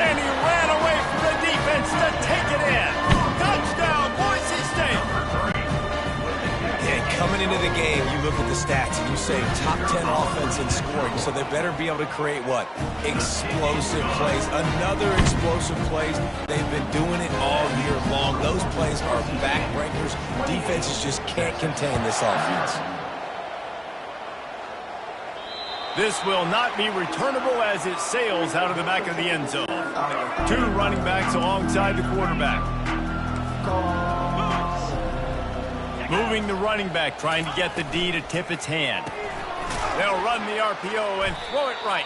And he ran away from the defense to take it in. Touchdown, Boise State. And coming into the game, you look at the stats and you say top 10 offense in scoring, so they better be able to create what? Explosive plays. Another explosive plays. They've been doing it all year long. Those plays are backbreakers. Defenses just can't contain this offense. This will not be returnable as it sails out of the back of the end zone. 2 running backs alongside the quarterback. Moving the running back, trying to get the D to tip its hand. They'll run the RPO and throw it right.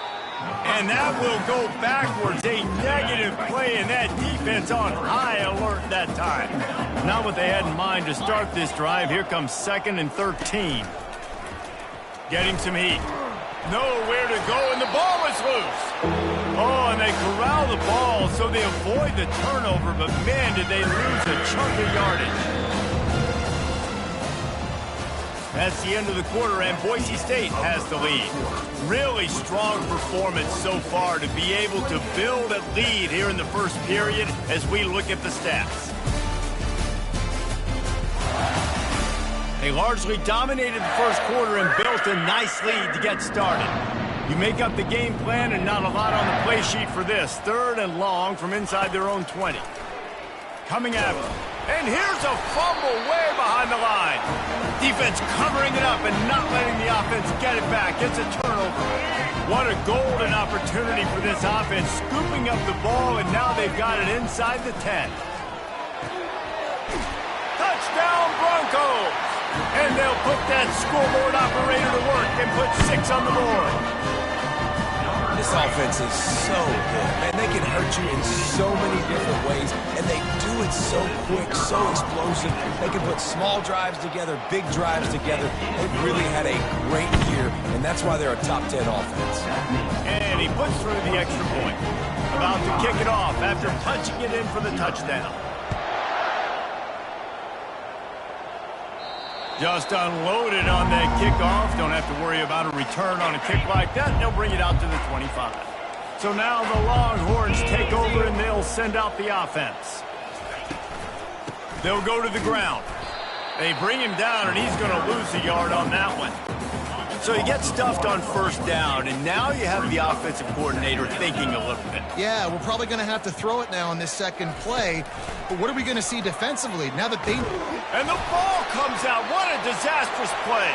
And that will go backwards. A negative play, and that defense on high alert that time. Not what they had in mind to start this drive. Here comes 2nd and 13. Getting some heat. Nowhere to go, and the ball was loose. Oh, and they corral the ball so they avoid the turnover, but man, did they lose a chunk of yardage. That's the end of the quarter, and Boise State has the lead. Really strong performance so far to be able to build a lead here in the first period as we look at the stats. They largely dominated the first quarter and built a nice lead to get started. You make up the game plan and not a lot on the play sheet for this. 3rd and long from inside their own 20. Coming at them. And here's a fumble way behind the line. Defense covering it up and not letting the offense get it back. It's a turnover. What a golden opportunity for this offense. Scooping up the ball, and now they've got it inside the 10. Touchdown Broncos! And they'll put that scoreboard operator to work and put 6 on the board. This offense is so good, man. They can hurt you in so many different ways, and they do it so quick, so explosive. They can put small drives together, big drives together. They've really had a great year, and that's why they're a top 10 offense. And he puts through the extra point. About to kick it off after punching it in for the touchdown. Just unloaded on that kickoff. Don't have to worry about a return on a kick like that. They'll bring it out to the 25. So now the Longhorns take over and they'll send out the offense. They'll go to the ground. They bring him down and he's going to lose a yard on that one. So he gets stuffed on first down, and now you have the offensive coordinator thinking a little bit. Yeah, we're probably going to have to throw it now on this second play. But what are we going to see defensively now that they... And the ball comes out. What a disastrous play.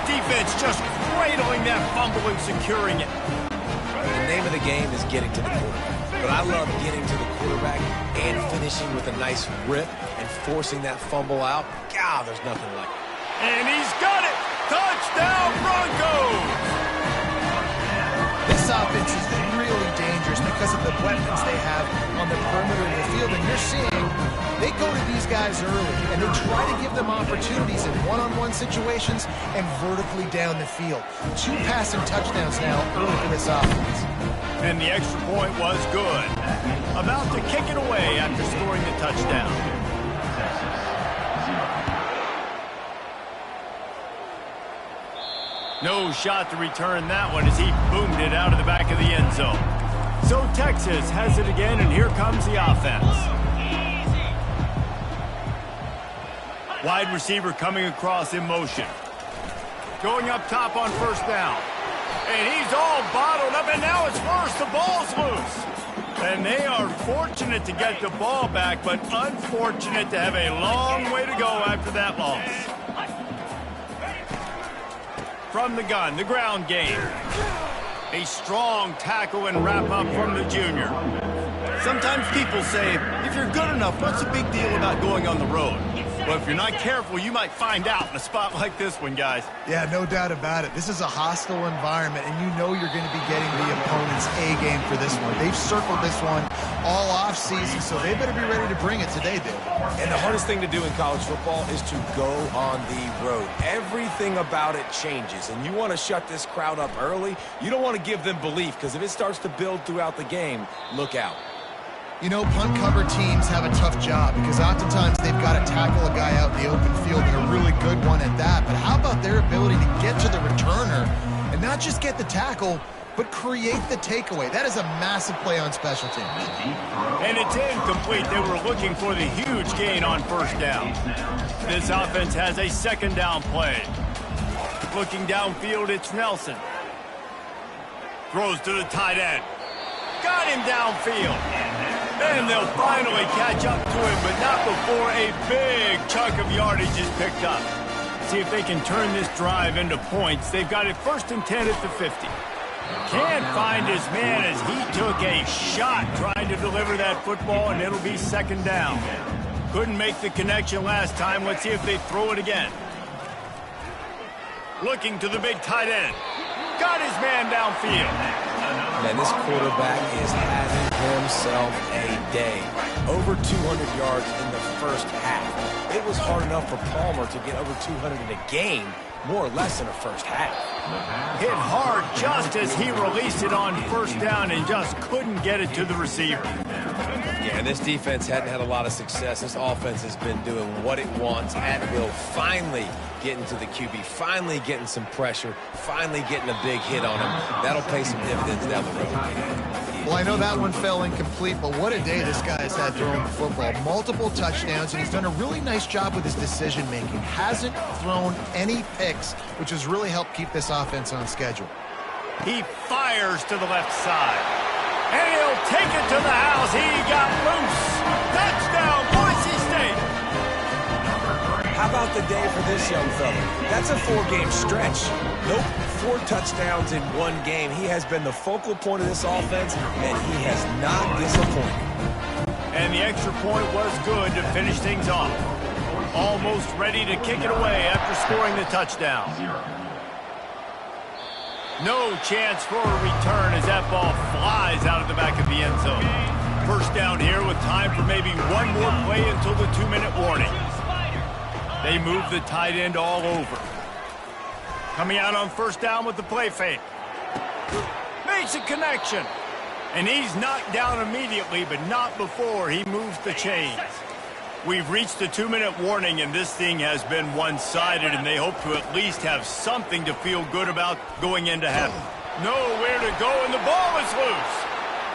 Defense just cradling that fumble and securing it. The name of the game is getting to the quarterback. But I love getting to the quarterback and finishing with a nice rip and forcing that fumble out. God, there's nothing like it. And he's got it. Touchdown Broncos! This offense is really dangerous because of the weapons they have on the perimeter of the field. And you're seeing they go to these guys early, and they try to give them opportunities in one-on-one situations and vertically down the field. 2 passing touchdowns now early for this offense. And the extra point was good. About to kick it away after scoring the touchdown. No shot to return that one as he boomed it out of the back of the end zone. So Texas has it again, and here comes the offense. Wide receiver coming across in motion. Going up top on first down. And he's all bottled up, and now it's worse. The ball's loose. And they are fortunate to get the ball back, but unfortunate to have a long way to go after that loss. From the gun, the ground game. A strong tackle and wrap up from the junior. Sometimes people say, if you're good enough, what's the big deal about going on the road? Well, if you're not careful, you might find out in a spot like this one, guys. Yeah, no doubt about it. This is a hostile environment, and you know you're going to be getting the opponent's A game for this one. They've circled this one all offseason, so they better be ready to bring it today, Dave. And the hardest thing to do in college football is to go on the road. Everything about it changes, and you want to shut this crowd up early. You don't want to give them belief, because if it starts to build throughout the game, look out. You know, punt cover teams have a tough job because oftentimes they've got to tackle a guy out in the open field, and a really good one at that. But how about their ability to get to the returner and not just get the tackle, but create the takeaway? That is a massive play on special teams. And it's incomplete. They were looking for the huge gain on first down. This offense has a second down play. Looking downfield, it's Nelson. Throws to the tight end. Got him downfield. And they'll finally catch up to him, but not before a big chunk of yardage is picked up. See if they can turn this drive into points. They've got it 1st and 10 at the 50. Can't find his man as he took a shot trying to deliver that football, and it'll be second down. Couldn't make the connection last time. Let's see if they throw it again. Looking to the big tight end. Got his man downfield. Man, this quarterback is having himself a day. Over 200 yards in the first half. It was hard enough for Palmer to get over 200 in a game, more or less in the first half. Hit hard just as he released it on first down and just couldn't get it to the receiver. Yeah, and this defense hadn't had a lot of success. This offense has been doing what it wants at will, finally getting to the QB, finally getting some pressure, finally getting a big hit on him. That'll pay some dividends down the road. Well, I know that one fell incomplete, but what a day this guy has had throwing the football. Multiple touchdowns, and he's done a really nice job with his decision-making. Hasn't thrown any picks, which has really helped keep this offense on schedule. He fires to the left side. And he'll take it to the house. He got loose. Touchdown, Boise State. How about the day for this young fella? That's a 4-game stretch. Nope, 4 touchdowns in 1 game. He has been the focal point of this offense, and he has not disappointed. And the extra point was good to finish things off. Almost ready to kick it away after scoring the touchdown. No chance for a return as that ball flies out of the back of the end zone. First down here with time for maybe one more play until the 2-minute warning. They move the tight end all over. Coming out on first down with the play fake. Makes a connection. And he's knocked down immediately, but not before he moves the chains. We've reached the 2-minute warning, and this thing has been one-sided, and they hope to at least have something to feel good about going into half. Nowhere to go, and the ball is loose.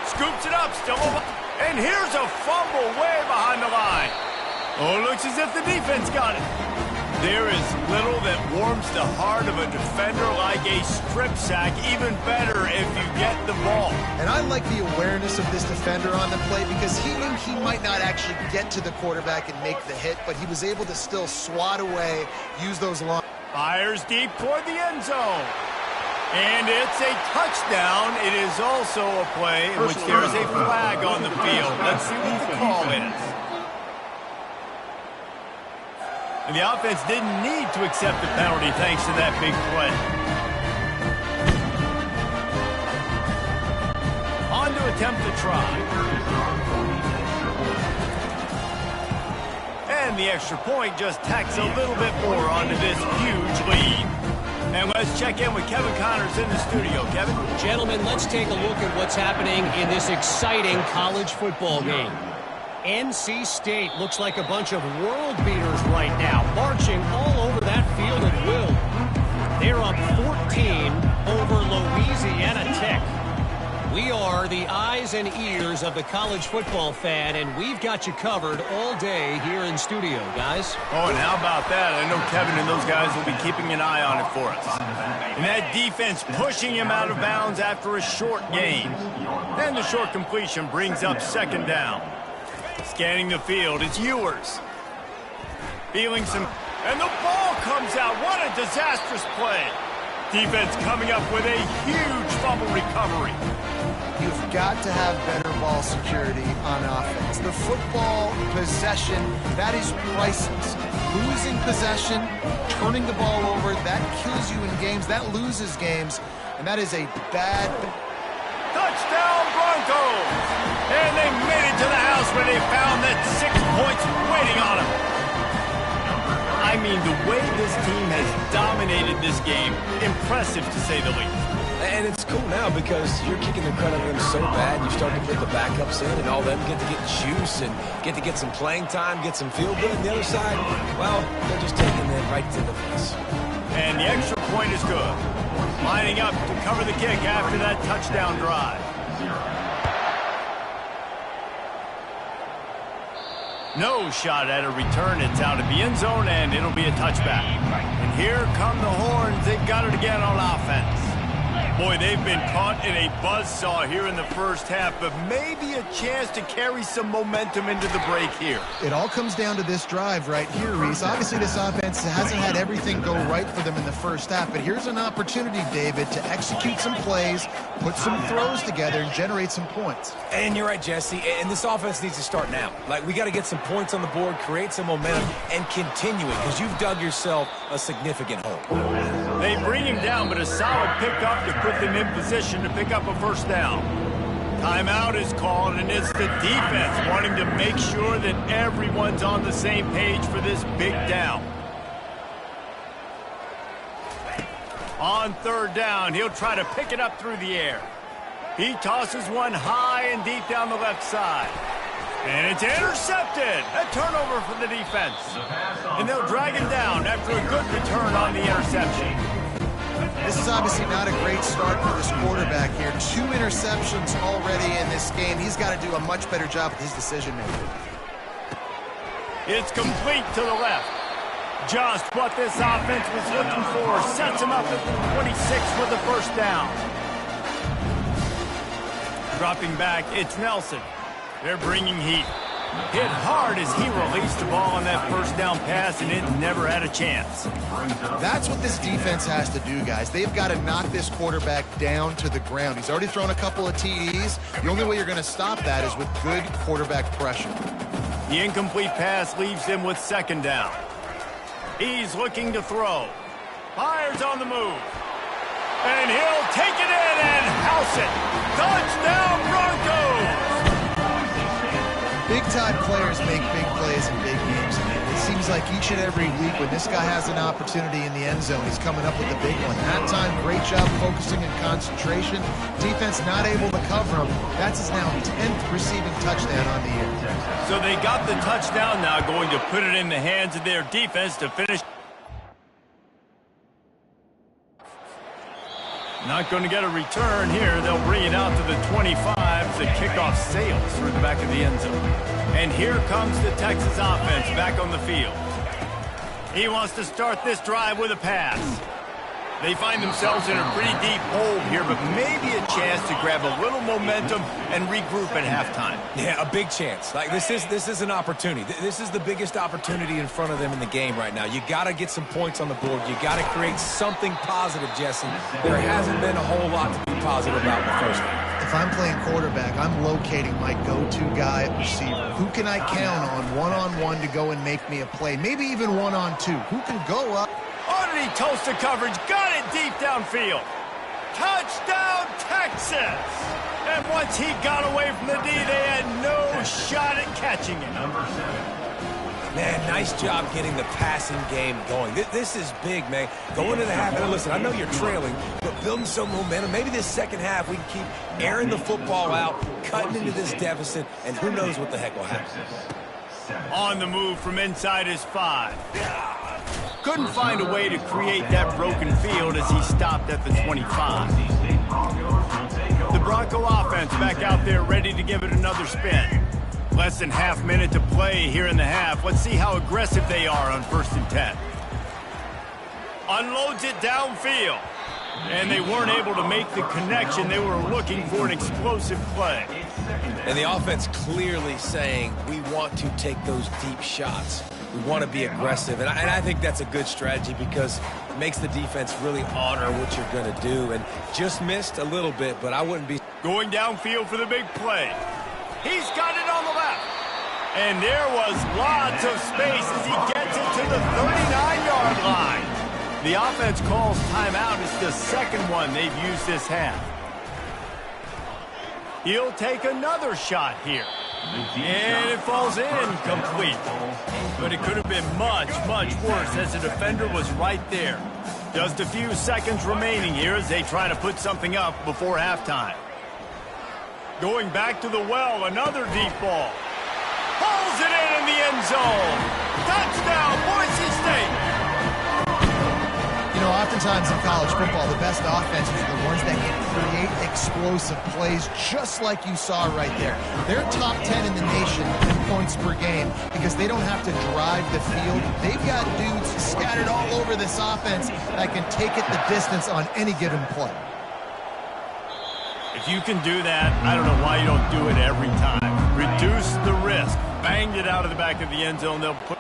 Scoops it up, still over. And here's a fumble way behind the line. Oh, looks as if the defense got it. There is little that warms the heart of a defender like a strip sack. Even better if you get the ball. And I like the awareness of this defender on the play because he knew he might not actually get to the quarterback and make the hit, but he was able to still swat away, use those long. Fires deep toward the end zone. And it's a touchdown. It is also a play in which there is a flag on the field. Let's see what the call is. And the offense didn't need to accept the penalty thanks to that big play. On to attempt the try. And the extra point just tacks a little bit more onto this huge lead. And let's check in with Kevin Connors in the studio. Kevin? Gentlemen, let's take a look at what's happening in this exciting college football game. NC State looks like a bunch of world beaters right now, marching all over that field at will. They're up 14 over Louisiana Tech. We are the eyes and ears of the college football fan, and we've got you covered all day here in studio, guys. Oh, and how about that? I know Kevin and those guys will be keeping an eye on it for us. And that defense pushing him out of bounds after a short gain. Then the short completion brings up second down. Scanning the field, it's Ewers. Feeling some... And the ball comes out. What a disastrous play. Defense coming up with a huge fumble recovery. You've got to have better ball security on offense. The football possession, that is priceless. Losing possession, turning the ball over, that kills you in games. That loses games. And that is a bad... Touchdown Broncos! And they made it to the house where they found that 6 points waiting on them. I mean, the way this team has dominated this game, impressive to say the least. And it's cool now because you're kicking the crud out of them so bad, you start to put the backups in, and all them get to get juice and get to get some playing time, get some feel good. And the other side, well, they're just taking it right to the face. And the extra point is good. Lining up to cover the kick after that touchdown drive. No shot at a return. It's out of the end zone, and it'll be a touchback. And here come the horns. They've got it again on offense. Boy, they've been caught in a buzzsaw here in the first half, but maybe a chance to carry some momentum into the break here. It all comes down to this drive right here, Reese. Obviously, this offense hasn't had everything go right for them in the first half, but here's an opportunity, David, to execute some plays, put some throws together, and generate some points. And you're right, Jesse, and this offense needs to start now. Like, we got to get some points on the board, create some momentum, and continue it, because you've dug yourself a significant hole. They bring him down, but a solid pickup to put them in position to pick up a first down. Timeout is called, and it's the defense wanting to make sure that everyone's on the same page for this big down. On third down, he'll try to pick it up through the air. He tosses one high and deep down the left side. And it's intercepted. A turnover for the defense. And they'll drag him down after a good return on the interception. This is obviously not a great start for this quarterback here. 2 interceptions already in this game. He's got to do a much better job with his decision-making. It's complete to the left. Just what this offense was looking for. Sets him up at the 26 with the first down. Dropping back, it's Nelson. They're bringing heat. Hit hard as he released the ball on that first down pass, and it never had a chance. That's what this defense has to do, guys. They've got to knock this quarterback down to the ground. He's already thrown a couple of TDs. The only way you're going to stop that is with good quarterback pressure. The incomplete pass leaves him with second down. He's looking to throw. Fires on the move. And he'll take it in and house it. Touchdown, Broncos! Big-time players make big plays in big games. It seems like each and every week when this guy has an opportunity in the end zone, he's coming up with a big one. That time, great job focusing and concentration. Defense not able to cover him. That's his now 10th receiving touchdown on the year. So they got the touchdown now, going to put it in the hands of their defense to finish. Not going to get a return here. They'll bring it out to the 25. The kickoff sails through the back of the end zone. And here comes the Texas offense back on the field. He wants to start this drive with a pass. They find themselves in a pretty deep hole here, but maybe a chance to grab a little momentum and regroup at halftime. Yeah, a big chance. Like this is an opportunity. This is the biggest opportunity in front of them in the game right now. You got to get some points on the board. You got to create something positive, Jesse. There hasn't been a whole lot to be positive about in the first half. If I'm playing quarterback, I'm locating my go-to guy at receiver. Who can I count on one-on-one to go and make me a play? Maybe even one-on-two. Who can go up? Underneath toasted coverage, got it deep downfield. Touchdown, Texas! And once he got away from the D, they had no shot at catching him. Man, nice job getting the passing game going. This is big, man. Going into the half, and listen, I know you're trailing, but building some momentum. Maybe this second half we can keep airing the football out, cutting into this deficit, and who knows what the heck will happen. On the move from inside his 5. Couldn't find a way to create that broken field as he stopped at the 25. The Bronco offense back out there ready to give it another spin. Less than half minute to play here in the half. Let's see how aggressive they are on 1st and 10. Unloads it downfield. And they weren't able to make the connection. They were looking for an explosive play. And the offense clearly saying, we want to take those deep shots. We want to be aggressive. And I think that's a good strategy because it makes the defense really honor what you're going to do. And just missed a little bit, but I wouldn't be... Going downfield for the big play. He's got it on the left. And there was lots of space as he gets it to the 39-yard line. The offense calls timeout. It's the second one they've used this half. He'll take another shot here. And it falls in complete. But it could have been much, much worse as the defender was right there. Just a few seconds remaining here as they try to put something up before halftime. Going back to the well, another deep ball. Pulls it in the end zone. Touchdown, Boise State. You know, oftentimes in college football, the best offenses are the ones that can create explosive plays, just like you saw right there. They're top 10 in the nation in points per game because they don't have to drive the field. They've got dudes scattered all over this offense that can take it the distance on any given play. If you can do that, I don't know why you don't do it every time. Reduce the risk. Banged it out of the back of the end zone. They'll put...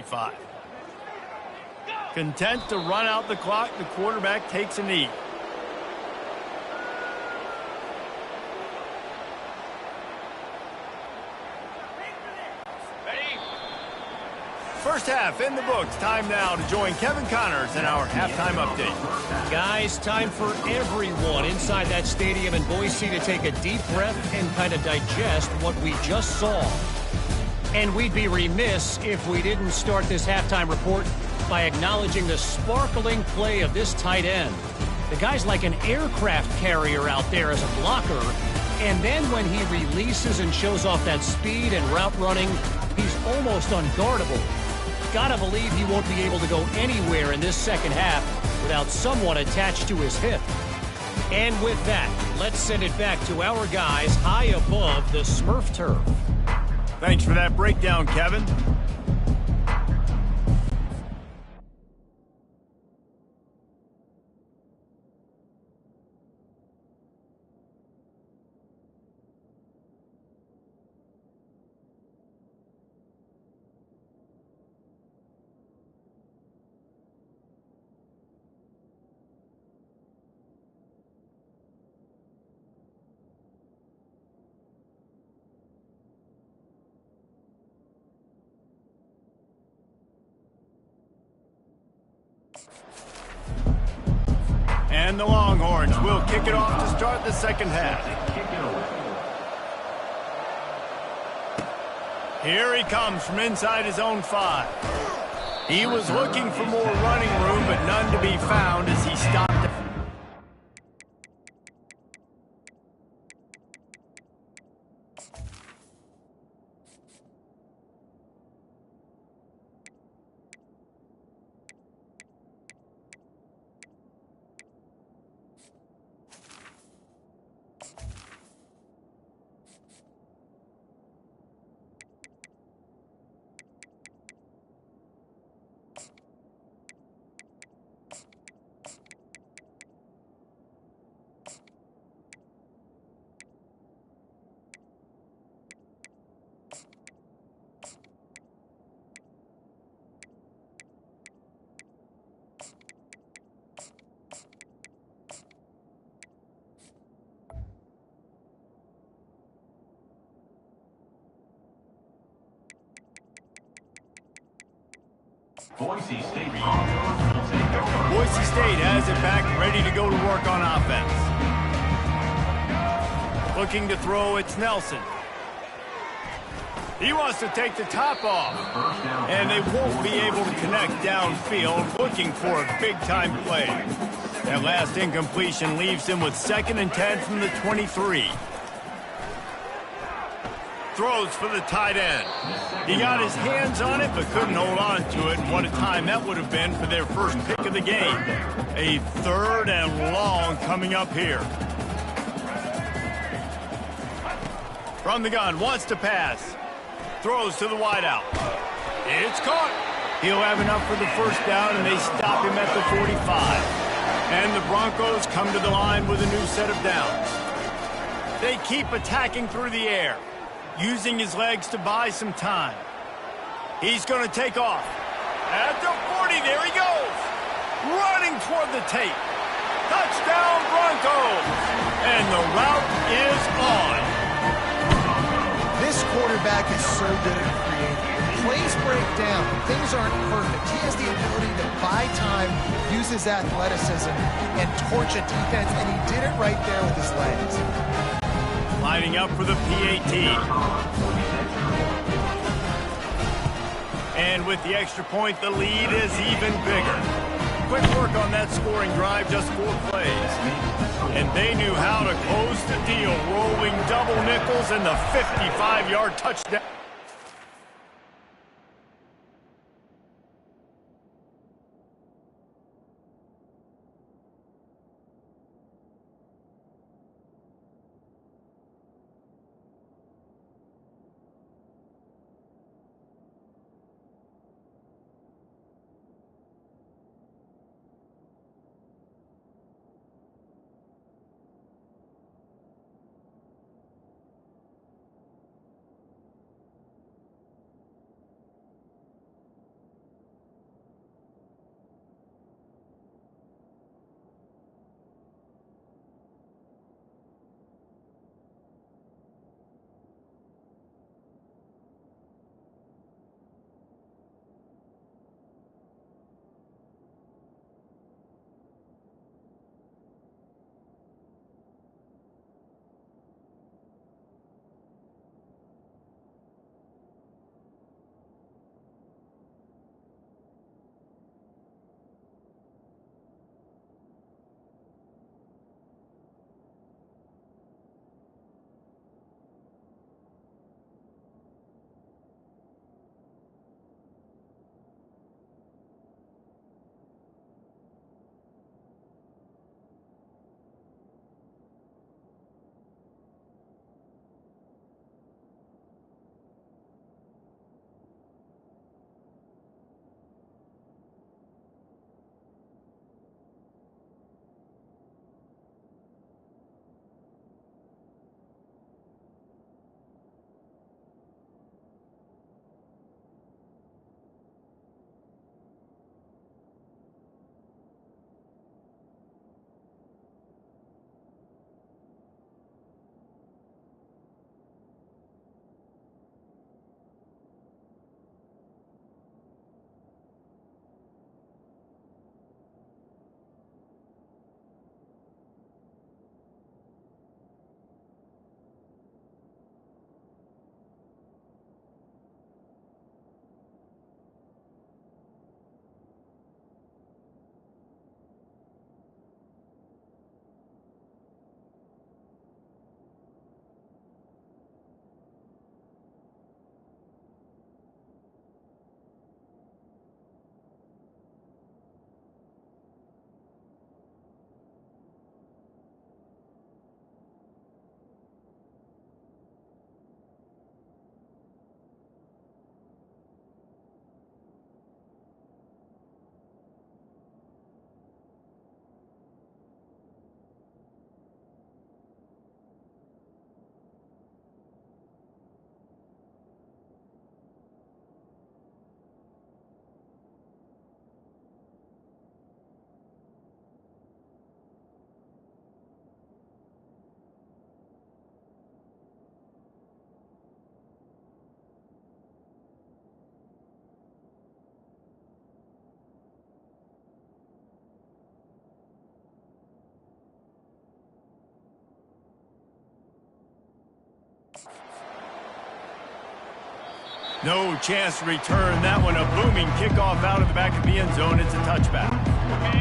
25. Content to run out the clock, the quarterback takes a knee. First half in the books. Time now to join Kevin Connors in our halftime update. Guys, time for everyone inside that stadium in Boise to take a deep breath and kind of digest what we just saw. And we'd be remiss if we didn't start this halftime report by acknowledging the sparkling play of this tight end. The guy's like an aircraft carrier out there as a blocker. And then when he releases and shows off that speed and route running, he's almost unguardable. Gotta believe he won't be able to go anywhere in this second half without someone attached to his hip. And with that, let's send it back to our guys high above the Smurf turf. Thanks for that breakdown, Kevin. And the Longhorns will kick it off to start the second half. Here he comes from inside his own 5. He was looking for more running room, but none to be found as he stopped. Boise State has it back, ready to go to work on offense. Looking to throw, it's Nelson. He wants to take the top off. And they won't be able to connect downfield, looking for a big-time play. That last incompletion leaves him with 2nd and 10 from the 23. Throws for the tight end. He got his hands on it, but couldn't hold on to it. What a time that would have been for their first pick of the game. A 3rd and long coming up here. From the gun, wants to pass. Throws to the wideout. It's caught. He'll have enough for the first down, and they stop him at the 45. And the Broncos come to the line with a new set of downs. They keep attacking through the air, using his legs to buy some time. He's going to take off. At the 40, there he goes. Running toward the tape. Touchdown, Broncos. And the route is on. This quarterback is so good at creating. Plays break down. Things aren't perfect. He has the ability to buy time, use his athleticism, and torch a defense, and he did it right there with his legs. Lining up for the PAT. And with the extra point, the lead is even bigger. Quick work on that scoring drive, just 4 plays. And they knew how to close the deal, rolling double nickels and the 55-yard touchdown. No chance to return that one. A booming kickoff out of the back of the end zone. It's a touchback.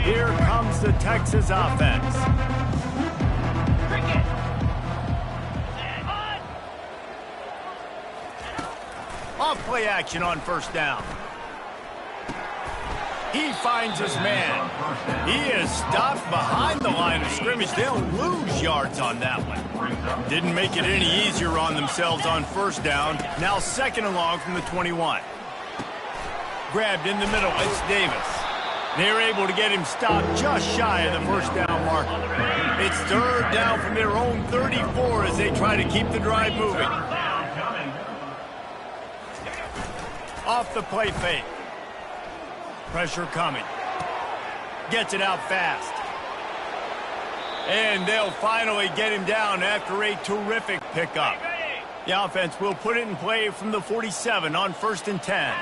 Here comes the Texas offense. Off play action on first down. He finds his man. He is stopped behind the line of scrimmage. They'll lose yards on that one. Didn't make it any easier on themselves on first down. Now second and long from the 21. Grabbed in the middle. It's Davis. They're able to get him stopped just shy of the first down marker. It's third down from their own 34 as they try to keep the drive moving. Off the play fake. Pressure coming. Gets it out fast. And they'll finally get him down after a terrific pickup. The offense will put it in play from the 47 on 1st and 10.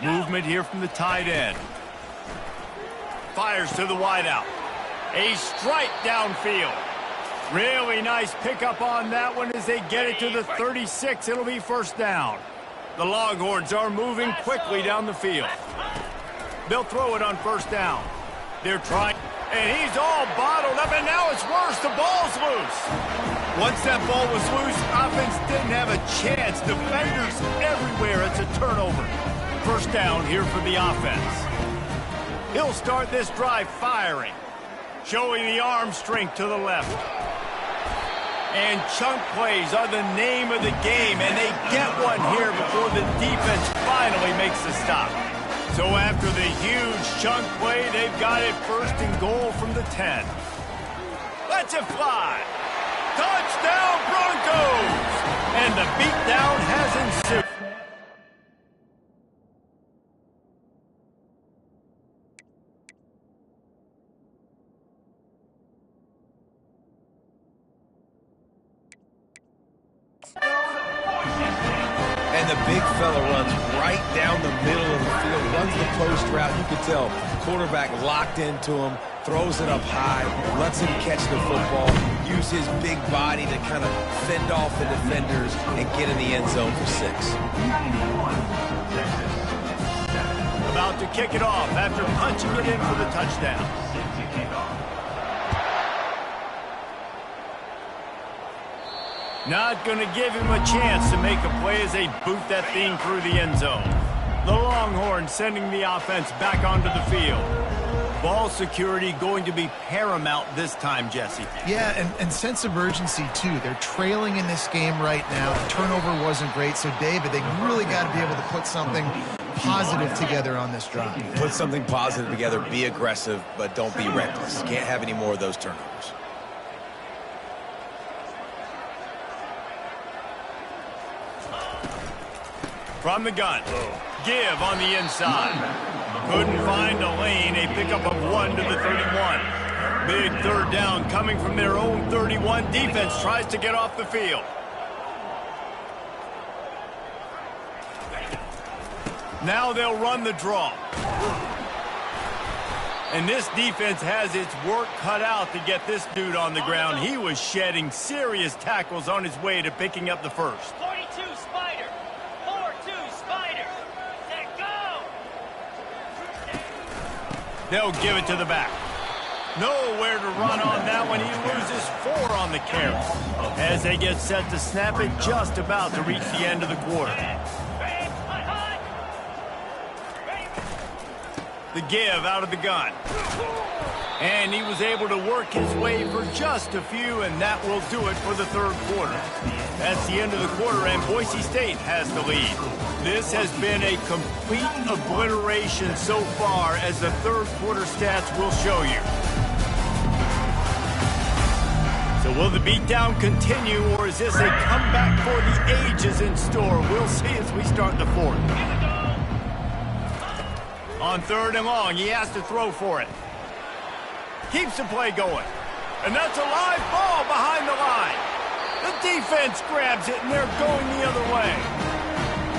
Movement here from the tight end. Fires to the wideout. A strike downfield. Really nice pickup on that one as they get it to the 36. It'll be first down. The Longhorns are moving quickly down the field. They'll throw it on first down. They're trying, and he's all bottled up, and now it's worse. The ball's loose. Once that ball was loose, offense didn't have a chance. Defenders everywhere. It's a turnover. First down here for the offense. He'll start this drive firing, showing the arm strength to the left. And chunk plays are the name of the game, and they get one here before the defense finally makes the stop. So after the huge chunk play, they've got it first and goal from the 10. Let's it fly. Touchdown Broncos! And the beatdown has ensued. And the big fella runs right down the middle of the field, runs the post route. You can tell quarterback locked into him, throws it up high, lets him catch the football, use his big body to kind of fend off the defenders and get in the end zone for 6. About to kick it off after punching it in for the touchdown. Not going to give him a chance to make a play as they boot that thing through the end zone. The Longhorns sending the offense back onto the field. Ball security going to be paramount this time, Jesse. Yeah, and sense of urgency, too. They're trailing in this game right now. The turnover wasn't great, so, David, they really got to be able to put something positive together on this drive. Put something positive together, be aggressive, but don't be reckless. Can't have any more of those turnovers. From the gun, give on the inside. Couldn't find a lane, a pickup of 1 to the 31. Big third down coming from their own 31. Defense tries to get off the field. Now they'll run the draw. And this defense has its work cut out to get this dude on the ground. He was shedding serious tackles on his way to picking up the first. 42 Spider. 4-2 Spider. Let go. They'll give it to the back. Nowhere to run on that one. He loses 4 on the carry. As they get set to snap it, just about to reach the end of the quarter. The give out of the gun. And he was able to work his way for just a few, and that will do it for the third quarter. That's the end of the quarter, and Boise State has the lead. This has been a complete obliteration so far, as the third quarter stats will show you. So will the beatdown continue, or is this a comeback for the ages in store? We'll see as we start the fourth. On third and long, he has to throw for it. Keeps the play going. And that's a live ball behind the line. The defense grabs it, and they're going the other way.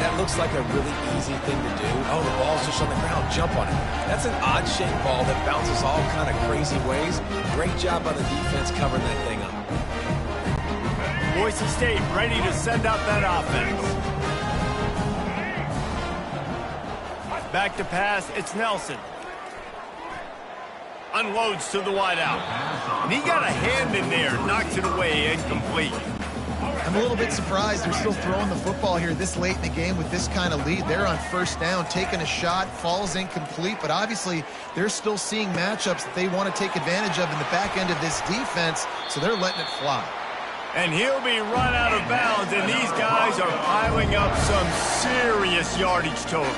That looks like a really easy thing to do. Oh, the ball's just on the ground. Jump on it. That's an odd-shaped ball that bounces all kind of crazy ways. Great job by the defense covering that thing up. Boise State ready to send out that offense. Back to pass, it's Nelson. Unloads to the wideout. And he got a hand in there, knocks it away, incomplete. I'm a little bit surprised they're still throwing the football here this late in the game with this kind of lead. They're on first down, taking a shot, falls incomplete, but obviously they're still seeing matchups that they want to take advantage of in the back end of this defense, so they're letting it fly. And he'll be run out of bounds, and these guys are piling up some serious yardage totals.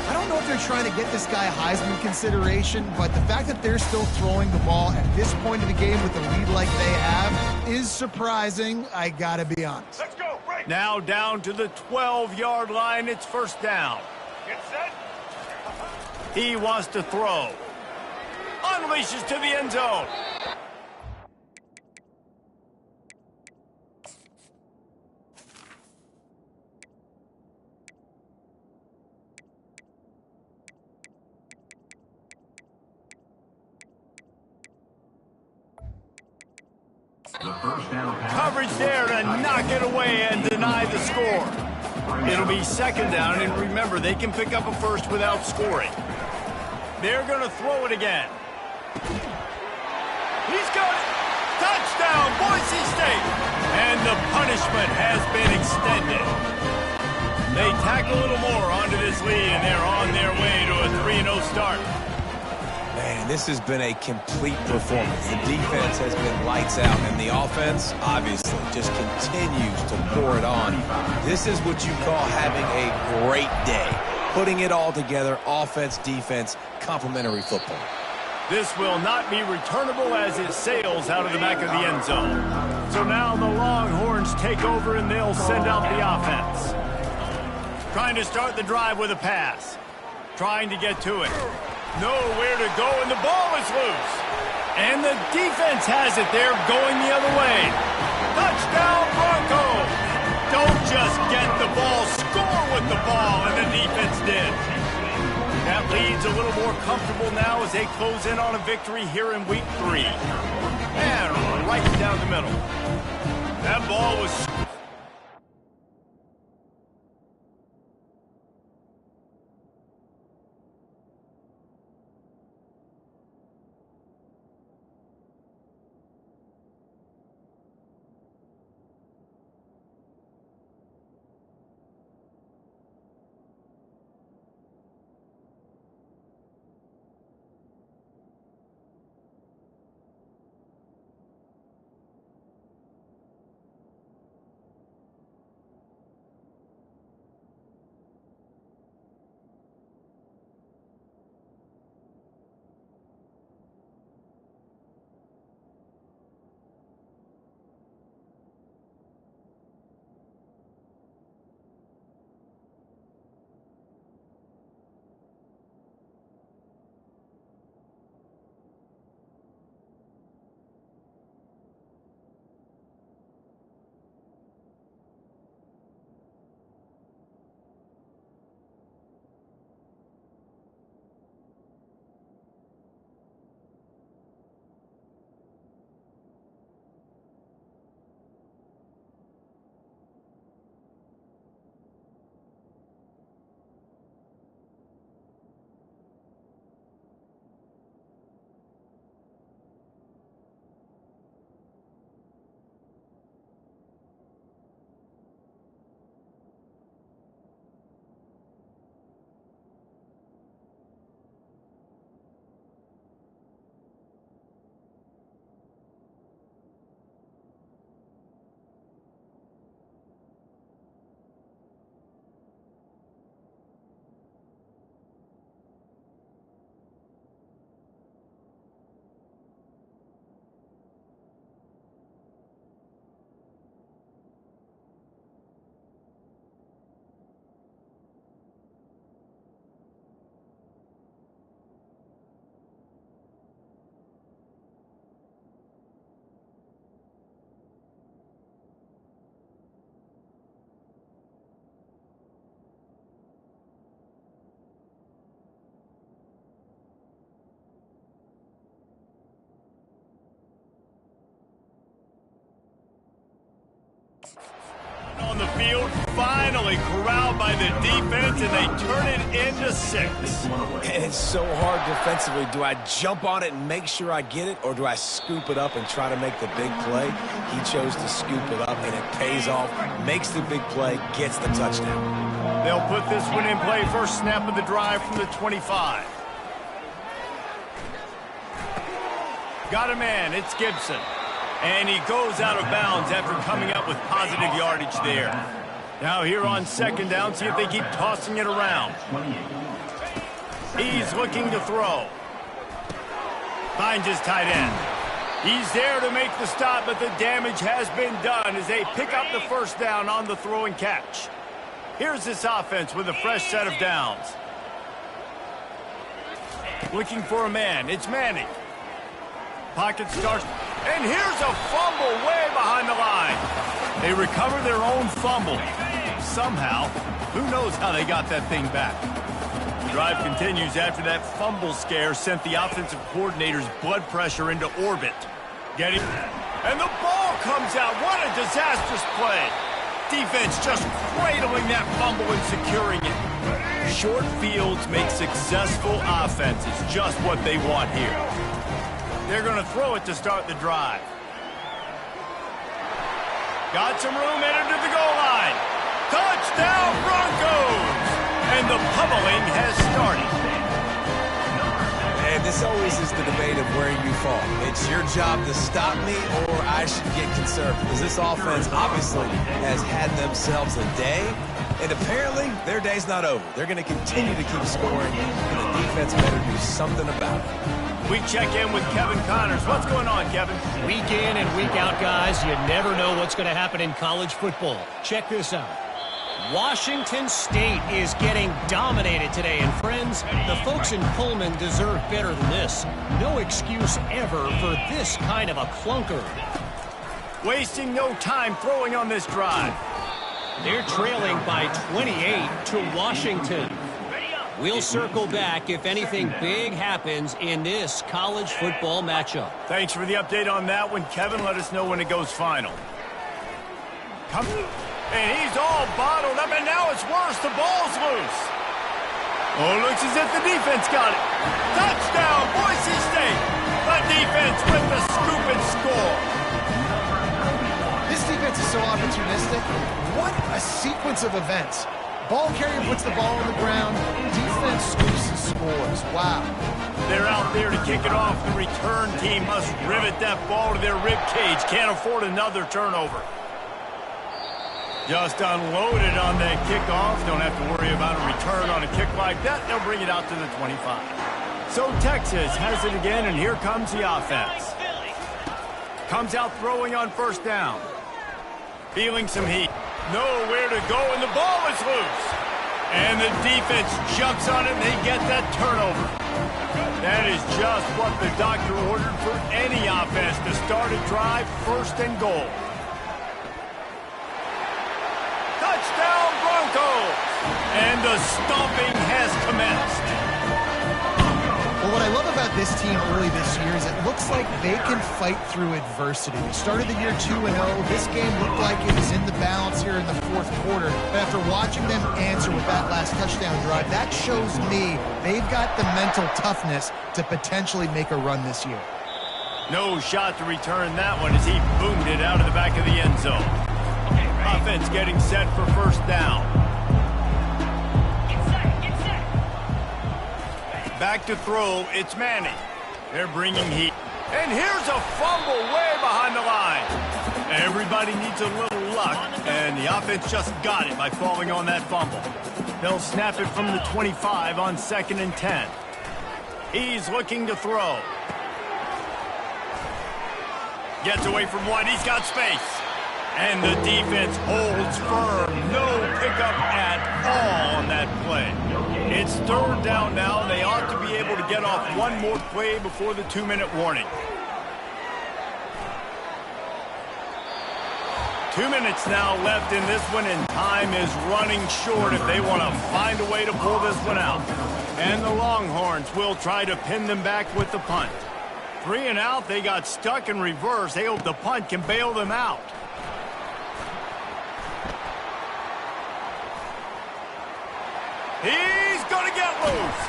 I don't know if they're trying to get this guy Heisman consideration, but the fact that they're still throwing the ball at this point of the game with a lead like they have is surprising, I gotta be honest. Let's go, break. Now down to the 12-yard line, it's first down. Get set. He wants to throw. Unleashes to the end zone. Coverage there to knock it away and deny the score. It'll be second down, and remember, they can pick up a first without scoring. They're going to throw it again. He's got it. Touchdown, Boise State. And the punishment has been extended. They tack a little more onto this lead, and they're on their way to a 3-0 start. Man, this has been a complete performance. The defense has been lights out, and the offense, obviously, just continues to pour it on. This is what you call having a great day. Putting it all together, offense, defense, complementary football. This will not be returnable as it sails out of the back of the end zone. So now the Longhorns take over, and they'll send out the offense. Trying to start the drive with a pass. Trying to get to it. Nowhere to go, and the ball is loose. And the defense has it there, going the other way. Touchdown, Broncos! Don't just get the ball, score with the ball, and the defense did. That lead's a little more comfortable now as they close in on a victory here in week 3. And right down the middle. That ball was... On the field, finally corralled by the defense, and they turn it into 6. And it's so hard defensively. Do I jump on it and make sure I get it, or do I scoop it up and try to make the big play? He chose to scoop it up, and it pays off, makes the big play, gets the touchdown. They'll put this one in play. First snap of the drive from the 25. Got a man. It's Gibson. And he goes out of bounds after coming up with positive yardage there. Now here on second down, see if they keep tossing it around. He's looking to throw. Finds his tight end. He's there to make the stop, but the damage has been done as they pick up the first down on the throw and catch. Here's this offense with a fresh set of downs. Looking for a man. It's Manning. Pocket starts. And here's a fumble way behind the line. They recover their own fumble. Somehow, who knows how they got that thing back. The drive continues after that fumble scare sent the offensive coordinator's blood pressure into orbit. And the ball comes out. What a disastrous play. Defense just cradling that fumble and securing it. Short fields make successful offenses just what they want here. They're going to throw it to start the drive. Got some room, entered to the goal line. Touchdown Broncos! And the pummeling has started. And this always is the debate of where you fall. It's your job to stop me, or I should get conservative. Because this offense obviously has had themselves a day. And apparently, their day's not over. They're going to continue to keep scoring, and the defense better do something about it. We check in with Kevin Connors. What's going on, Kevin? Week in and week out, guys, you never know what's going to happen in college football. Check this out. Washington State is getting dominated today. And, friends, the folks in Pullman deserve better than this. No excuse ever for this kind of a clunker. Wasting no time throwing on this drive. They're trailing by 28 to Washington. We'll circle back if anything big happens in this college football matchup. Thanks for the update on that one, Kevin. Let us know when it goes final. And he's all bottled up, and now it's worse. The ball's loose. Oh, looks as if the defense got it. Touchdown, Boise State. The defense with the scoop and score. This defense is so opportunistic. What a sequence of events. Ball carrier puts the ball on the ground. Defense scoops and scores. Wow. They're out there to kick it off. The return team must rivet that ball to their rib cage. Can't afford another turnover. Just unloaded on that kickoff. Don't have to worry about a return on a kick like that. They'll bring it out to the 25. So Texas has it again, and here comes the offense. Comes out throwing on first down. Feeling some heat. Nowhere to go, and the ball is loose. And the defense jumps on it, and they get that turnover. That is just what the doctor ordered for any offense to start a drive, first and goal. Touchdown, Broncos! And the stomping has commenced. Well, what I love about this team early this year is it looks like they can fight through adversity. They started the year 2-0. This game looked like it was in the balance here in the fourth quarter. But after watching them answer with that last touchdown drive, that shows me they've got the mental toughness to potentially make a run this year. No shot to return that one as he boomed it out of the back of the end zone. Offense getting set for first down. Back to throw, it's Manning. They're bringing heat. And here's a fumble way behind the line. Everybody needs a little luck, and the offense just got it by falling on that fumble. They'll snap it from the 25 on 2nd and 10. He's looking to throw. Gets away from one, he's got space. And the defense holds firm. No pickup at all on that play. It's third down now. They ought to be able to get off one more play before the 2-minute warning. 2 minutes now left in this one, and time is running short if they want to find a way to pull this one out. And the Longhorns will try to pin them back with the punt. 3 and out, they got stuck in reverse. They hope the punt can bail them out. He's going to get loose.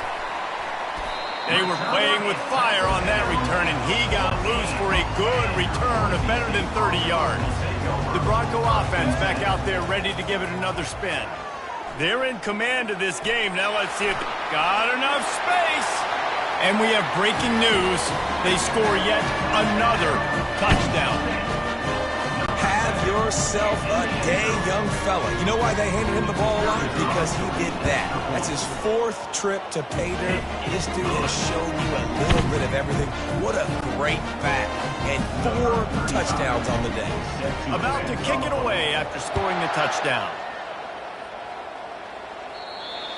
They were playing with fire on that return, and he got loose for a good return of better than 30 yards. The Bronco offense back out there ready to give it another spin. They're in command of this game. Now let's see if they got enough space. And we have breaking news. They score yet another touchdown. Have yourself a day, young fella. You know why they handed him the ball a lot? Because he did that. That's his 4th trip to pay dirt. This dude has shown you a little bit of everything. What a great back. And 4 touchdowns on the day. About to kick it away after scoring the touchdown.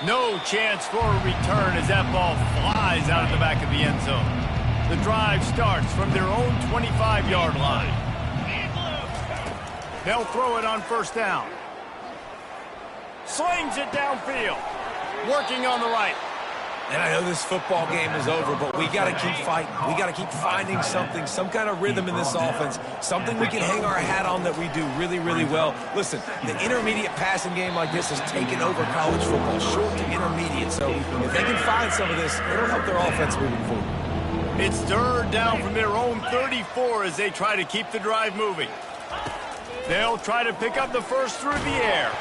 No chance for a return as that ball flies out of the back of the end zone. The drive starts from their own 25-yard line. They'll throw it on first down. Slings it downfield. Working on the right. And I know this football game is over, but we got to keep fighting. We got to keep finding something, some kind of rhythm in this offense, something we can hang our hat on that we do really, really well. Listen, the intermediate passing game like this has taken over college football, short to intermediate. So if they can find some of this, it'll help their offense moving forward. It's 3rd down from their own 34 as they try to keep the drive moving. They'll try to pick up the first through the air.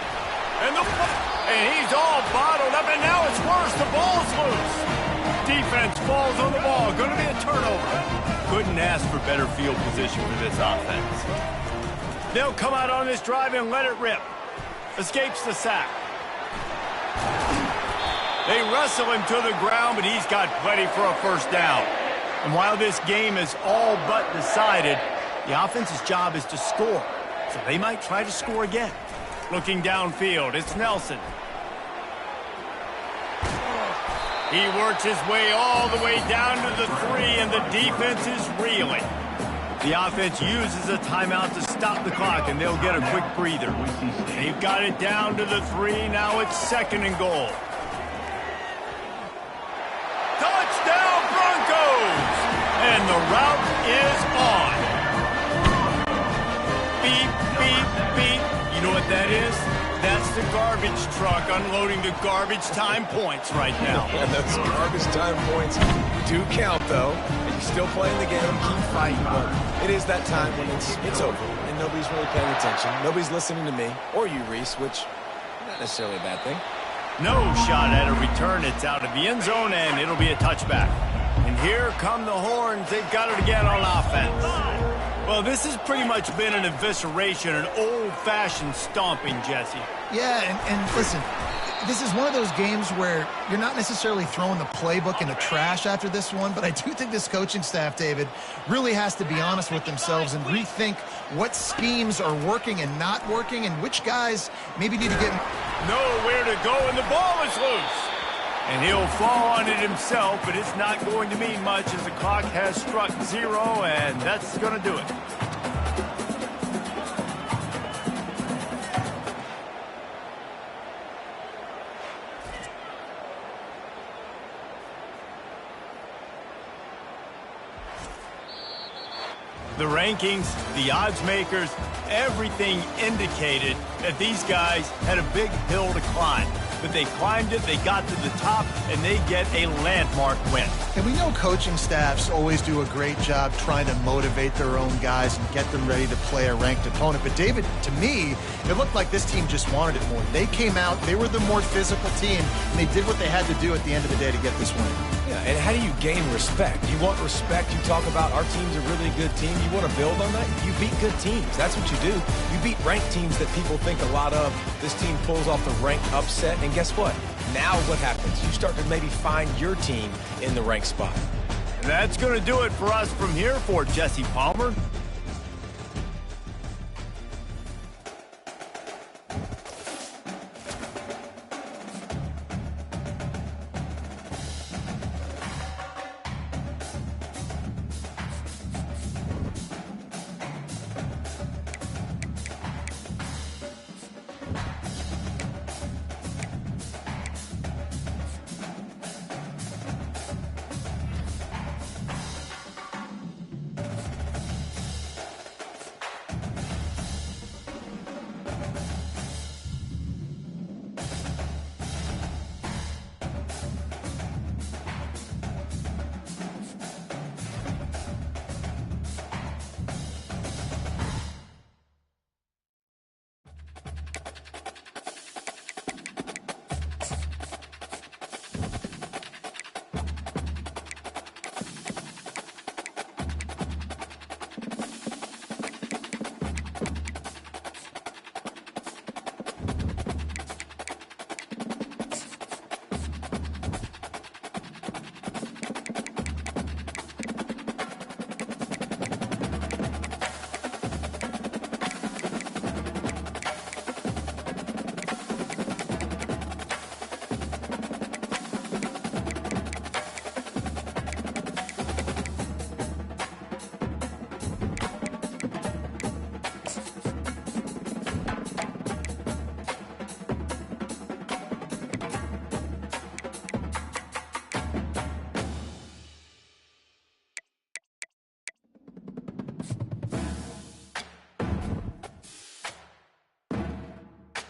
And he's all bottled up, and now it's worse. The ball's loose. Defense falls on the ball. Going to be a turnover. Couldn't ask for better field position for this offense. They'll come out on this drive and let it rip. Escapes the sack. They wrestle him to the ground, but he's got plenty for a first down. And while this game is all but decided, the offense's job is to score. So they might try to score again. Looking downfield, it's Nelson. He works his way all the way down to the 3, and the defense is reeling. The offense uses a timeout to stop the clock, and they'll get a quick breather. They've got it down to the 3. Now it's 2nd and goal. Touchdown, Broncos! And the route is on. Beep, beep, beep. You know what that is? That's the garbage truck unloading the garbage time points right now. And those garbage time points do count, though. And you're still playing the game, keep fighting. But it is that time when it's over, and nobody's really paying attention. Nobody's listening to me, or you, Reese, which is not necessarily a bad thing. No shot at a return. It's out of the end zone, and it'll be a touchback. And here come the horns. They've got it again on offense. Well, this has pretty much been an evisceration, an old-fashioned stomping, Jesse. Yeah, and listen, this is one of those games where you're not necessarily throwing the playbook in the trash after this one, but I do think this coaching staff, David, really has to be honest with themselves and rethink what schemes are working and not working and which guys maybe need to get... Nowhere to go, and the ball is loose. And he'll fall on it himself, but it's not going to mean much as the clock has struck 0, and that's going to do it. The rankings, the odds makers, everything indicated that these guys had a big hill to climb. But they climbed it, they got to the top, and they get a landmark win. And we know coaching staffs always do a great job trying to motivate their own guys and get them ready to play a ranked opponent. But David, to me, it looked like this team just wanted it more. They came out, they were the more physical team, and they did what they had to do at the end of the day to get this win. Yeah, and how do you gain respect? You want respect, you talk about our team's a really good team. You want to build on that? You beat good teams. That's what you do. You beat ranked teams that people think a lot of. This team pulls off the ranked upset, and guess what? Now what happens? You start to maybe find your team in the ranked spot. And that's going to do it for us from here for Jesse Palmer.